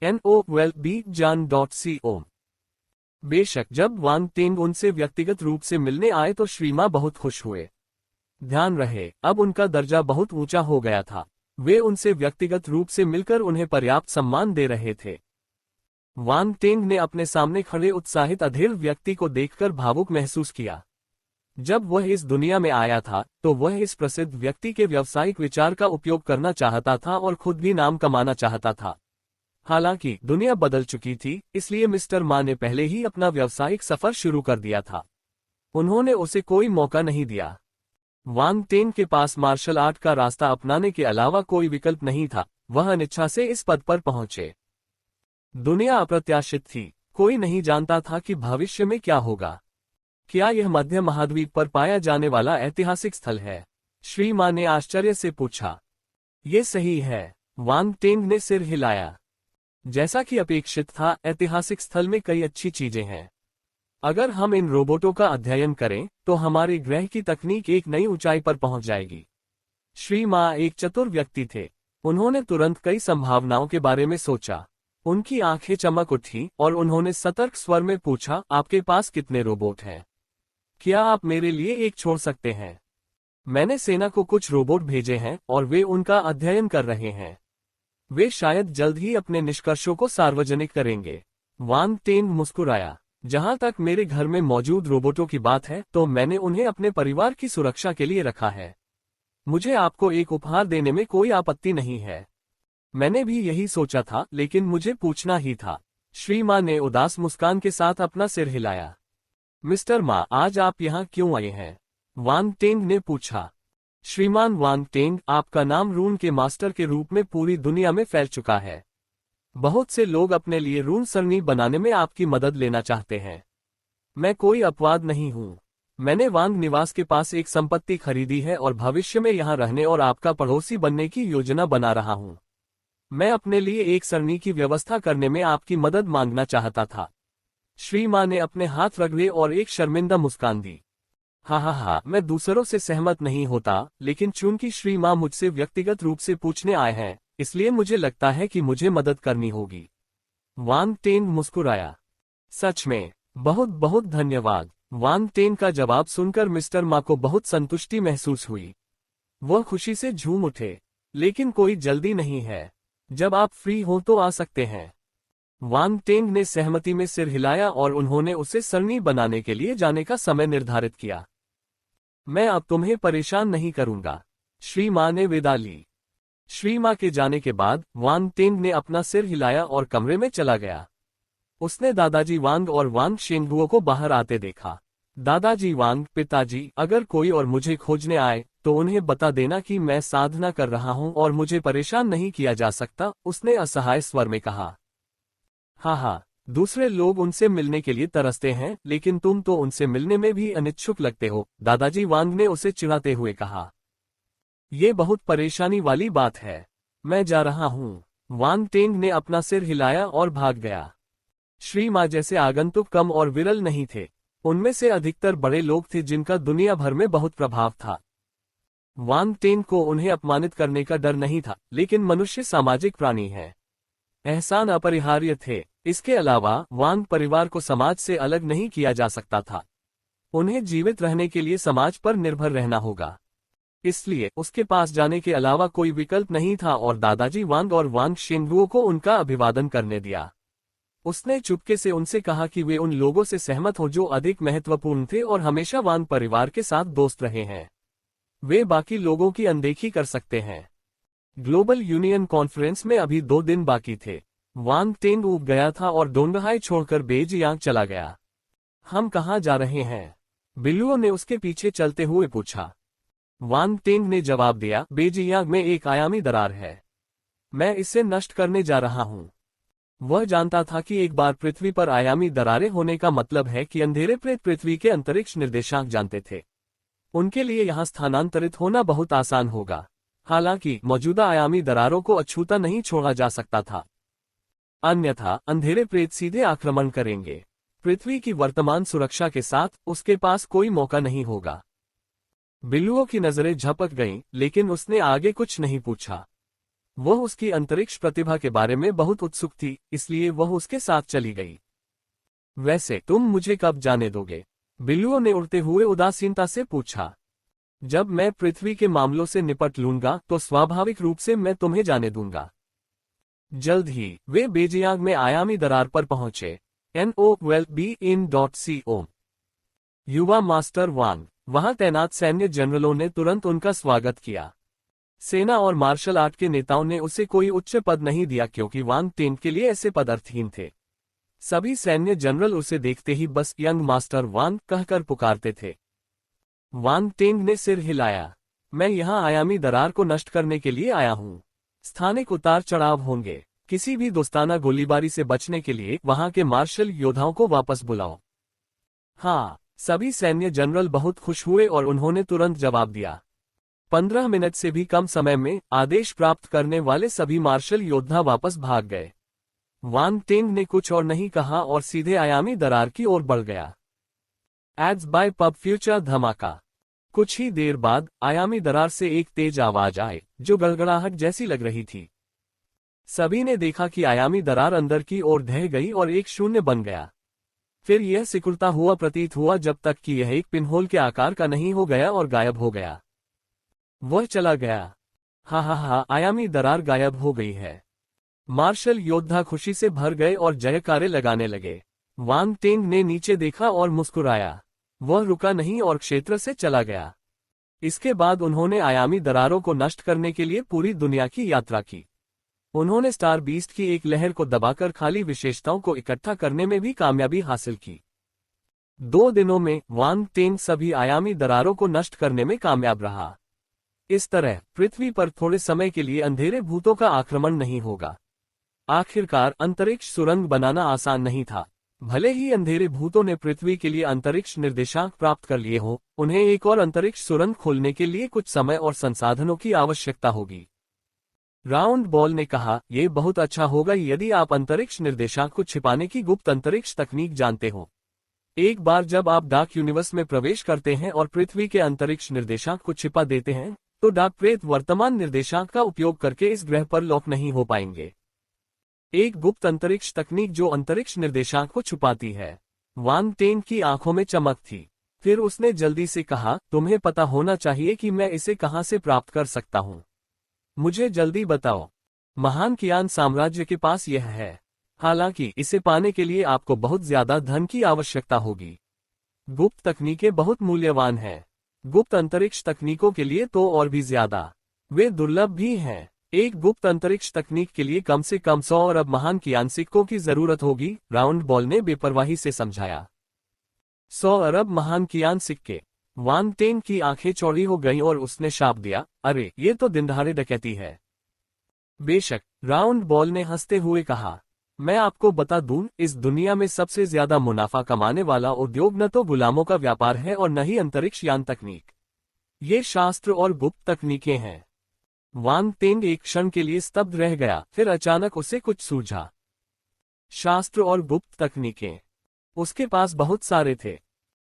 Speaker 1: NOWELLBJAN.CO बेशक जब वांग टेंग उनसे व्यक्तिगत रूप से मिलने आए तो श्री मा बहुत खुश हुए। ध्यान रहे, अब उनका दर्जा बहुत ऊंचा हो गया था। वे उनसे व्यक्तिगत रूप से मिलकर उन्हें पर्याप्त सम्मान दे रहे थे। वांग टेंग ने अपने सामने खड़े उत्साहित अधीर व्यक्ति को देखकर भावुक महसूस किया। जब वह इस दुनिया में आया था तो वह इस प्रसिद्ध व्यक्ति के व्यावसायिक विचार का उपयोग करना चाहता था और खुद भी नाम कमाना चाहता था। हालांकि दुनिया बदल चुकी थी, इसलिए मिस्टर मा ने पहले ही अपना व्यावसायिक सफर शुरू कर दिया था। उन्होंने उसे कोई मौका नहीं दिया। वांग टेंग के पास मार्शल आर्ट का रास्ता अपनाने के अलावा कोई विकल्प नहीं था। वह अनिच्छा से इस पद पर पहुंचे। दुनिया अप्रत्याशित थी। कोई नहीं जानता था कि भविष्य में क्या होगा। क्या यह मध्य महाद्वीप पर पाया जाने वाला ऐतिहासिक स्थल है? श्री मा ने आश्चर्य से पूछा। ये सही है, वांग टेंग ने सिर हिलाया। जैसा कि अपेक्षित था, ऐतिहासिक स्थल में कई अच्छी चीजें हैं। अगर हम इन रोबोटों का अध्ययन करें तो हमारे ग्रह की तकनीक एक नई ऊंचाई पर पहुंच जाएगी। श्री मा एक चतुर व्यक्ति थे। उन्होंने तुरंत कई संभावनाओं के बारे में सोचा। उनकी आंखें चमक उठी और उन्होंने सतर्क स्वर में पूछा, आपके पास कितने रोबोट हैं? क्या आप मेरे लिए एक छोड़ सकते हैं? मैंने सेना को कुछ रोबोट भेजे हैं और वे उनका अध्ययन कर रहे हैं। वे शायद जल्द ही अपने निष्कर्षों को सार्वजनिक करेंगे। वांग टेंग मुस्कुराया। जहां तक मेरे घर में मौजूद रोबोटों की बात है तो मैंने उन्हें अपने परिवार की सुरक्षा के लिए रखा है। मुझे आपको एक उपहार देने में कोई आपत्ति नहीं है। मैंने भी यही सोचा था, लेकिन मुझे पूछना ही था। श्री मा ने उदास मुस्कान के साथ अपना सिर हिलाया। मिस्टर मा, आज आप यहाँ क्यों आए हैं? वांग टेंग ने पूछा। श्रीमान वांग टेंग, आपका नाम रून के मास्टर के रूप में पूरी दुनिया में फैल चुका है। बहुत से लोग अपने लिए रून सरणी बनाने में आपकी मदद लेना चाहते हैं। मैं कोई अपवाद नहीं हूँ। मैंने वांग निवास के पास एक संपत्ति खरीदी है और भविष्य में यहाँ रहने और आपका पड़ोसी बनने की योजना बना रहा हूँ। मैं अपने लिए एक सरणी की व्यवस्था करने में आपकी मदद मांगना चाहता था। श्री मा ने अपने हाथ रगड़े और एक शर्मिंदा मुस्कान दी। हाँ, मैं दूसरों से सहमत नहीं होता, लेकिन चूंकि श्री मा मुझसे व्यक्तिगत रूप से पूछने आए हैं, इसलिए मुझे लगता है कि मुझे मदद करनी होगी। वांग टेंग मुस्कुराया। सच में, बहुत बहुत धन्यवाद। वांग टेंग का जवाब सुनकर मिस्टर मा को बहुत संतुष्टि महसूस हुई। वह खुशी से झूम उठे। लेकिन कोई जल्दी नहीं है। जब आप फ्री हो तो आ सकते हैं। वांग टेंग ने सहमति में सिर हिलाया और उन्होंने उसे सरणी बनाने के लिए जाने का समय निर्धारित किया। मैं अब तुम्हें परेशान नहीं करूंगा। श्री मा ने विदा ली। श्री मा के जाने के बाद वांग टेंग ने अपना सिर हिलाया और कमरे में चला गया। उसने दादाजी वांग और वांग शेंगुओ को बाहर आते देखा। दादाजी वांग, पिताजी, अगर कोई और मुझे खोजने आए तो उन्हें बता देना कि मैं साधना कर रहा हूं और मुझे परेशान नहीं किया जा सकता, उसने असहाय स्वर में कहा। हाँ, दूसरे लोग उनसे मिलने के लिए तरसते हैं, लेकिन तुम तो उनसे मिलने में भी अनिच्छुक लगते हो, दादाजी वांग ने उसे चिढ़ाते हुए कहा। ये बहुत परेशानी वाली बात है। मैं जा रहा हूँ। वांग टेंग ने अपना सिर हिलाया और भाग गया। श्री मा जैसे आगंतुक कम और विरल नहीं थे। उनमें से अधिकतर बड़े लोग थे जिनका दुनिया भर में बहुत प्रभाव था। वांग टेंग को उन्हें अपमानित करने का डर नहीं था, लेकिन मनुष्य सामाजिक प्राणी है। एहसान अपरिहार्य थे। इसके अलावा वांग परिवार को समाज से अलग नहीं किया जा सकता था। उन्हें जीवित रहने के लिए समाज पर निर्भर रहना होगा। इसलिए उसके पास जाने के अलावा कोई विकल्प नहीं था और दादाजी वांग और वांग शेंगुओ को उनका अभिवादन करने दिया। उसने चुपके से उनसे कहा कि वे उन लोगों से सहमत हो जो अधिक महत्वपूर्ण थे और हमेशा वांग परिवार के साथ दोस्त रहे हैं। वे बाकी लोगों की अनदेखी कर सकते हैं। ग्लोबल यूनियन कॉन्फ्रेंस में अभी 2 दिन बाकी थे। वांग टेंग ऊब गया था और डोंगहाई छोड़कर बेजियांग चला गया। हम कहाँ जा रहे हैं? बिल्लुओं ने उसके पीछे चलते हुए पूछा। वांग टेंग ने जवाब दिया, बेजियांग में एक आयामी दरार है। मैं इसे नष्ट करने जा रहा हूँ। वह जानता था कि एक बार पृथ्वी पर आयामी दरारें होने का मतलब है कि अंधेरे प्रेत पृथ्वी के अंतरिक्ष निर्देशांक जानते थे। उनके लिए यहाँ स्थानांतरित होना बहुत आसान होगा। हालांकि मौजूदा आयामी दरारों को अछूता नहीं छोड़ा जा सकता था, अन्यथा अंधेरे प्रेत सीधे आक्रमण करेंगे। पृथ्वी की वर्तमान सुरक्षा के साथ उसके पास कोई मौका नहीं होगा। बिल्लुओं की नजरें झपक गईं, लेकिन उसने आगे कुछ नहीं पूछा। वह उसकी अंतरिक्ष प्रतिभा के बारे में बहुत उत्सुक थी, इसलिए वह उसके साथ चली गई। वैसे तुम मुझे कब जाने दोगे? बिल्लुओं ने उड़ते हुए उदासीनता से पूछा। जब मैं पृथ्वी के मामलों से निपट लूंगा तो स्वाभाविक रूप से मैं तुम्हें जाने दूंगा। जल्द ही वे बेजियांग में आयामी दरार पर पहुंचे। NO12BIN.CO युवा मास्टर वांग। वहां तैनात सैन्य जनरलों ने तुरंत उनका स्वागत किया। सेना और मार्शल आर्ट के नेताओं ने उसे कोई उच्च पद नहीं दिया क्योंकि वांग टेन के लिए ऐसे पद अर्थहीन थे। सभी सैन्य जनरल उसे देखते ही बस यंग मास्टर वांग कहकर पुकारते थे। वांग टेंग ने सिर हिलाया। मैं यहाँ आयामी दरार को नष्ट करने के लिए आया हूँ। स्थानिक उतार चढ़ाव होंगे। किसी भी दोस्ताना गोलीबारी से बचने के लिए वहां के मार्शल योद्धाओं को वापस बुलाओ। हाँ, सभी सैन्य जनरल बहुत खुश हुए और उन्होंने तुरंत जवाब दिया। 15 मिनट से भी कम समय में आदेश प्राप्त करने वाले सभी मार्शल योद्धा वापस भाग गए। वांग टेंग ने कुछ और नहीं कहा और सीधे आयामी दरार की ओर बढ़ गया। एड्स बाय पब फ्यूचर धमाका। कुछ ही देर बाद आयामी दरार से एक तेज आवाज आई जो गड़गड़ाहट जैसी लग रही थी। सभी ने देखा कि आयामी दरार अंदर की ओर ढह गई और एक शून्य बन गया। फिर यह सिकुड़ता हुआ प्रतीत हुआ जब तक कि यह एक पिनहोल के आकार का नहीं हो गया और गायब हो गया। वह चला गया। हा, आयामी दरार गायब हो गई है। मार्शल योद्धा खुशी से भर गए और जयकारे लगाने लगे। वांग टेंग ने नीचे देखा और मुस्कुराया। वह रुका नहीं और क्षेत्र से चला गया। इसके बाद उन्होंने आयामी दरारों को नष्ट करने के लिए पूरी दुनिया की यात्रा की। उन्होंने स्टार बीस्ट की एक लहर को दबाकर खाली विशेषताओं को इकट्ठा करने में भी कामयाबी हासिल की। 2 दिनों में वांग टेंग सभी आयामी दरारों को नष्ट करने में कामयाब रहा। इस तरह पृथ्वी पर थोड़े समय के लिए अंधेरे भूतों का आक्रमण नहीं होगा। आखिरकार अंतरिक्ष सुरंग बनाना आसान नहीं था। भले ही अंधेरे भूतों ने पृथ्वी के लिए अंतरिक्ष निर्देशांक प्राप्त कर लिए हो, उन्हें एक और अंतरिक्ष सुरंग खोलने के लिए कुछ समय और संसाधनों की आवश्यकता होगी। राउंड बॉल ने कहा, यह बहुत अच्छा होगा यदि आप अंतरिक्ष निर्देशांक को छिपाने की गुप्त अंतरिक्ष तकनीक जानते हो। एक बार जब आप डार्क यूनिवर्स में प्रवेश करते हैं और पृथ्वी के अंतरिक्ष निर्देशांक को छिपा देते हैं, तो डार्क प्रेत वर्तमान निर्देशांक का उपयोग करके इस ग्रह पर लॉक नहीं हो पाएंगे। एक गुप्त अंतरिक्ष तकनीक जो अंतरिक्ष निर्देशांक को छुपाती है। वांग टेंग की आंखों में चमक थी। फिर उसने जल्दी से कहा, तुम्हें पता होना चाहिए कि मैं इसे कहां से प्राप्त कर सकता हूं। मुझे जल्दी बताओ। महान कियान साम्राज्य के पास यह है। हालांकि इसे पाने के लिए आपको बहुत ज्यादा धन की आवश्यकता होगी। गुप्त तकनीकें बहुत मूल्यवान हैं। गुप्त अंतरिक्ष तकनीकों के लिए तो और भी ज्यादा। वे दुर्लभ भी हैं। एक गुप्त अंतरिक्ष तकनीक के लिए कम से कम 100 अरब महान कियान सिक्कों की जरूरत होगी, राउंड बॉल ने बेपरवाही से समझाया। 100 अरब महान कियान सिक्के। वांग टेंग की आंखें चौड़ी हो गईं और उसने शाप दिया, अरे ये तो दिनदहाड़े डकैती है। बेशक, राउंड बॉल ने हंसते हुए कहा, मैं आपको बता दूं, इस दुनिया में सबसे ज्यादा मुनाफा कमाने वाला उद्योग न तो गुलामों का व्यापार है और न ही अंतरिक्ष यान तकनीक। ये शास्त्र और गुप्त तकनीकें हैं। वांग टेंग एक क्षण के लिए स्तब्ध रह गया, फिर अचानक उसे कुछ सूझा। शास्त्र और गुप्त तकनीकें। उसके पास बहुत सारे थे।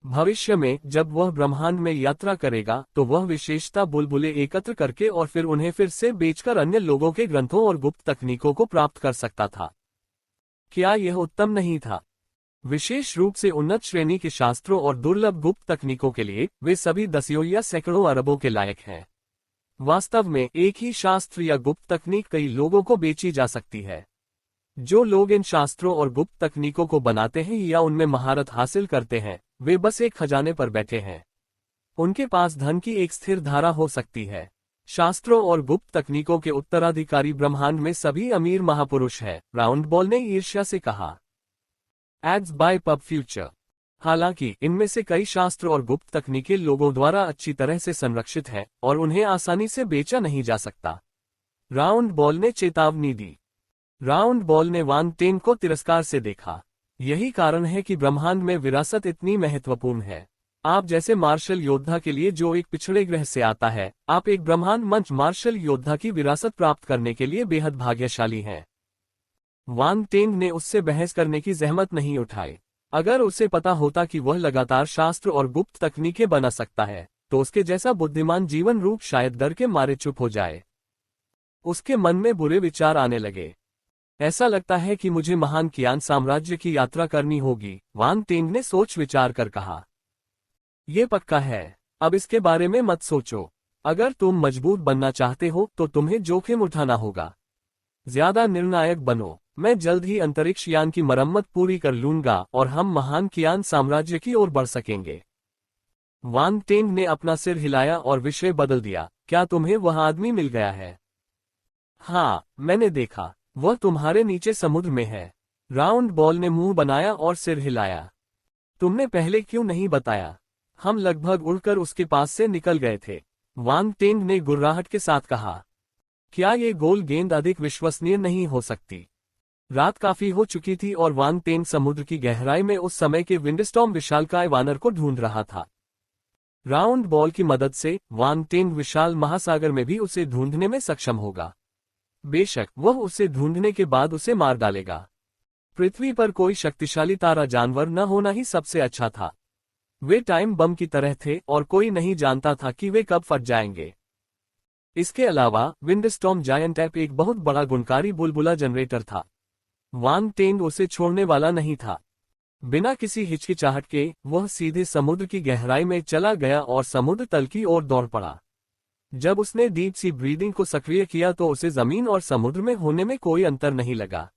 Speaker 1: भविष्य में जब वह ब्रह्मांड में यात्रा करेगा तो वह विशेषता बुलबुले एकत्र करके और फिर उन्हें फिर से बेचकर अन्य लोगों के ग्रंथों और गुप्त तकनीकों को प्राप्त कर सकता था। क्या यह उत्तम नहीं था? विशेष रूप से उन्नत श्रेणी के शास्त्रों और दुर्लभ गुप्त तकनीकों के लिए वे सभी दसियों या सैकड़ों अरबों के लायक हैं। वास्तव में एक ही शास्त्र या गुप्त तकनीक कई लोगों को बेची जा सकती है। जो लोग इन शास्त्रों और गुप्त तकनीकों को बनाते हैं या उनमें महारत हासिल करते हैं, वे बस एक खजाने पर बैठे हैं। उनके पास धन की एक स्थिर धारा हो सकती है। शास्त्रों और गुप्त तकनीकों के उत्तराधिकारी ब्रह्मांड में सभी अमीर महापुरुष हैं, राउंड बॉल ने ईर्ष्या से कहा। Ads by Pub Future. हालांकि इनमें से कई शास्त्र और गुप्त तकनीकें लोगों द्वारा अच्छी तरह से संरक्षित हैं और उन्हें आसानी से बेचा नहीं जा सकता, राउंड बॉल ने चेतावनी दी। राउंड बॉल ने वांग टेंग को तिरस्कार से देखा। यही कारण है कि ब्रह्मांड में विरासत इतनी महत्वपूर्ण है। आप जैसे मार्शल योद्धा के लिए जो एक पिछड़े ग्रह से आता है, आप एक ब्रह्मांड मंच मार्शल योद्धा की विरासत प्राप्त करने के लिए बेहद भाग्यशाली हैं। वांग टेंग ने उससे बहस करने की जहमत नहीं उठाई। अगर उसे पता होता कि वह लगातार शास्त्र और गुप्त तकनीकें बना सकता है, तो उसके जैसा बुद्धिमान जीवन रूप शायद डर के मारे चुप हो जाए। उसके मन में बुरे विचार आने लगे। ऐसा लगता है कि मुझे महान कियान साम्राज्य की यात्रा करनी होगी, वांग टेंग ने सोच विचार कर कहा। ये पक्का है, अब इसके बारे में मत सोचो। अगर तुम मजबूत बनना चाहते हो तो तुम्हें जोखिम उठाना होगा। ज्यादा निर्णायक बनो। मैं जल्द ही अंतरिक्ष यान की मरम्मत पूरी कर लूंगा और हम महान कियान साम्राज्य की ओर बढ़ सकेंगे। वांग टेंग ने अपना सिर हिलाया और विषय बदल दिया। क्या तुम्हें वह आदमी मिल गया है? हाँ, मैंने देखा। वह तुम्हारे नीचे समुद्र में है। राउंड बॉल ने मुंह बनाया और सिर हिलाया। तुमने पहले क्यों नहीं बताया? हम लगभग उड़कर उसके पास से निकल गए थे, वांग टेंग ने गुर्राहट के साथ कहा। क्या ये गोल गेंद अधिक विश्वसनीय नहीं हो सकती? रात काफी हो चुकी थी और वांग टेंग समुद्र की गहराई में उस समय के विंडस्टॉर्म विशालकाय वानर को ढूंढ रहा था। राउंड बॉल की मदद से वांग टेंग विशाल महासागर में भी उसे ढूंढने में सक्षम होगा। बेशक वह उसे ढूंढने के बाद उसे मार डालेगा। पृथ्वी पर कोई शक्तिशाली तारा जानवर न होना ही सबसे अच्छा था। वे टाइम बम की तरह थे और कोई नहीं जानता था कि वे कब फट जाएंगे। इसके अलावा विंडस्टॉर्म जायंट ऐप एक बहुत बड़ा गुणकारी बुलबुला जनरेटर था। वांग टेंग उसे छोड़ने वाला नहीं था। बिना किसी हिचकिचाहट के वह सीधे समुद्र की गहराई में चला गया और समुद्र तल की ओर दौड़ पड़ा। जब उसने डीप सी ब्रीदिंग को सक्रिय किया तो उसे जमीन और समुद्र में होने में कोई अंतर नहीं लगा।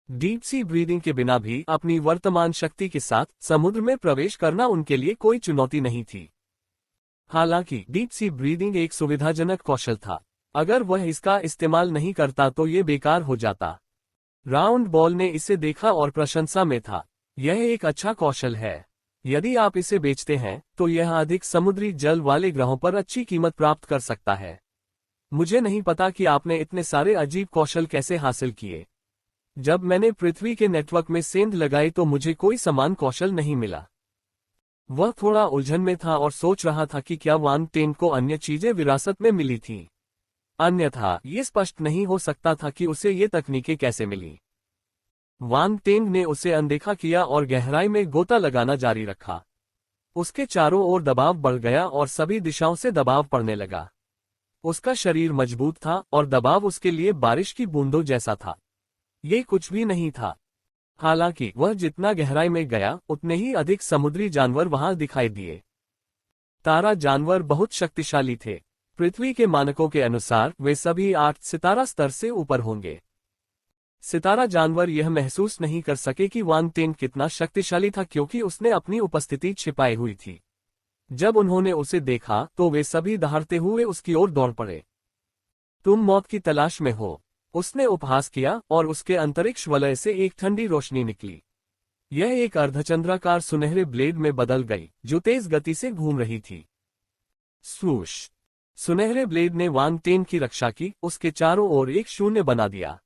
Speaker 1: डीप सी ब्रीदिंग के बिना भी अपनी वर्तमान शक्ति के साथ समुद्र में प्रवेश करना उनके लिए कोई चुनौती नहीं थी। हालांकि डीप सी ब्रीदिंग एक सुविधाजनक कौशल था। अगर वह इसका इस्तेमाल नहीं करता तो ये बेकार हो जाता। राउंड बॉल ने इसे देखा और प्रशंसा में था। यह एक अच्छा कौशल है। यदि आप इसे बेचते हैं तो यह अधिक समुद्री जल वाले ग्रहों पर अच्छी कीमत प्राप्त कर सकता है। मुझे नहीं पता कि आपने इतने सारे अजीब कौशल कैसे हासिल किए। जब मैंने पृथ्वी के नेटवर्क में सेंध लगाई तो मुझे कोई समान कौशल नहीं मिला। वह थोड़ा उलझन में था और सोच रहा था कि क्या वांग टेंग को अन्य चीजें विरासत में मिली थीं। अन्यथा ये स्पष्ट नहीं हो सकता था कि उसे ये तकनीकें कैसे मिली। वांग टेंग ने उसे अनदेखा किया और गहराई में गोता लगाना जारी रखा। उसके चारों ओर दबाव बढ़ गया और सभी दिशाओं से दबाव पड़ने लगा। उसका शरीर मजबूत था और दबाव उसके लिए बारिश की बूंदों जैसा था। ये कुछ भी नहीं था। हालांकि वह जितना गहराई में गया उतने ही अधिक समुद्री जानवर वहां दिखाई दिए। तारा जानवर बहुत शक्तिशाली थे। पृथ्वी के मानकों के अनुसार वे सभी 8 सितारा स्तर से ऊपर होंगे। सितारा जानवर यह महसूस नहीं कर सके कि वांग टेंग कितना शक्तिशाली था क्योंकि उसने अपनी उपस्थिति छिपाई हुई थी। जब उन्होंने उसे देखा तो वे सभी दहाड़ते हुए उसकी ओर दौड़ पड़े। तुम मौत की तलाश में हो, उसने उपहास किया और उसके अंतरिक्ष वलय से एक ठंडी रोशनी निकली। यह एक अर्धचंद्राकार सुनहरे ब्लेड में बदल गई जो तेज गति से घूम रही थी। स्वूश! सुनहरे ब्लेड ने वांग टेंग की रक्षा की, उसके चारों ओर एक शून्य बना दिया।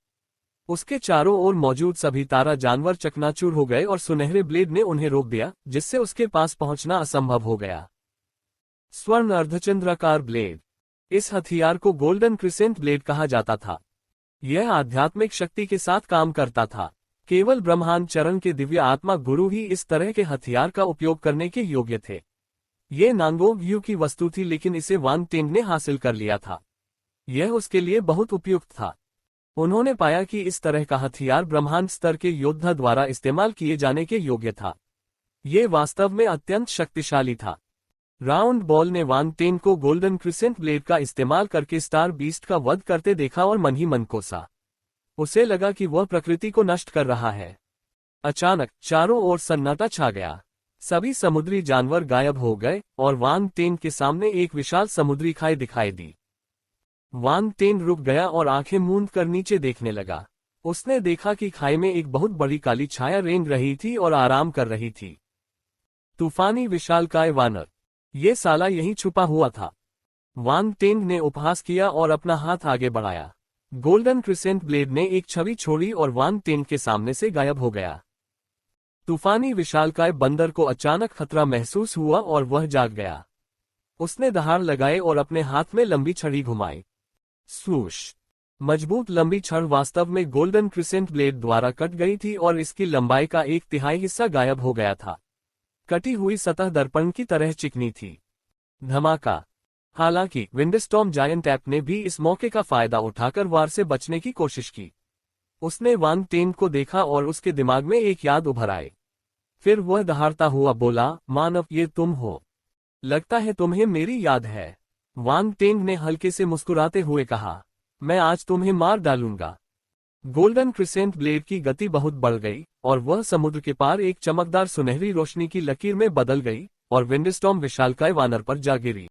Speaker 1: उसके चारों ओर मौजूद सभी तारा जानवर चकनाचूर हो गए और सुनहरे ब्लेड ने उन्हें रोक दिया, जिससे उसके पास पहुंचना असंभव हो गया। स्वर्ण अर्धचंद्राकार ब्लेड। इस हथियार को गोल्डन क्रिसेंट ब्लेड कहा जाता था। यह आध्यात्मिक शक्ति के साथ काम करता था। केवल ब्रह्मांड चरण के दिव्य आत्मा गुरु ही इस तरह के हथियार का उपयोग करने के योग्य थे। ये नांगोंग यू की वस्तु थी लेकिन इसे वांग टेंग ने हासिल कर लिया था। यह उसके लिए बहुत उपयुक्त था। उन्होंने पाया कि इस तरह का हथियार ब्रह्मांड स्तर के योद्धा द्वारा इस्तेमाल किए जाने के योग्य था। ये वास्तव में अत्यंत शक्तिशाली था। राउंड बॉल ने वांग टेंग को गोल्डन क्रिसेंट ब्लेड का इस्तेमाल करके स्टार बीस्ट का वध करते देखा और मन ही मन कोसा। उसे लगा कि वह प्रकृति को नष्ट कर रहा है। अचानक चारों ओर सन्नाटा छा गया। सभी समुद्री जानवर गायब हो गए और वांग टेंग के सामने एक विशाल समुद्री खाई दिखाई दी। वांग टेंग रुक गया और आंखें मूंद कर नीचे देखने लगा। उसने देखा कि खाई में एक बहुत बड़ी काली छाया रेंग रही थी और आराम कर रही थी। तूफानी विशालकाय वानर। ये साला यहीं छुपा हुआ था। वांग टेंग ने उपहास किया और अपना हाथ आगे बढ़ाया। गोल्डन क्रिसेंट ब्लेड ने एक छवि छोड़ी और वांग टेंग के सामने से गायब हो गया। तूफानी विशालकाय बंदर को अचानक खतरा महसूस हुआ और वह जाग गया। उसने दहाड़ लगाए और अपने हाथ में लंबी छड़ी घुमाई। स्वूश! मजबूत लंबी छड़ वास्तव में गोल्डन क्रिसेंट ब्लेड द्वारा कट गई थी और इसकी लंबाई का 1/3 हिस्सा गायब हो गया था। कटी हुई सतह दर्पण की तरह चिकनी थी। धमाका! हालांकि विंडस्टॉर्म जायंट ऐप ने भी इस मौके का फायदा उठाकर वार से बचने की कोशिश की। उसने वांग टेन को देखा और उसके दिमाग में एक याद उभर आई। फिर वह दहाड़ता हुआ बोला, मानव, ये तुम हो। लगता है तुम्हें मेरी याद है। वांग टेंग ने हल्के से मुस्कुराते हुए कहा, मैं आज तुम्हें मार डालूंगा। गोल्डन क्रिसेंट ब्लेड की गति बहुत बढ़ गई और वह समुद्र के पार एक चमकदार सुनहरी रोशनी की लकीर में बदल गई और विंडस्टॉर्म विशालकाय वानर पर जा गिरी।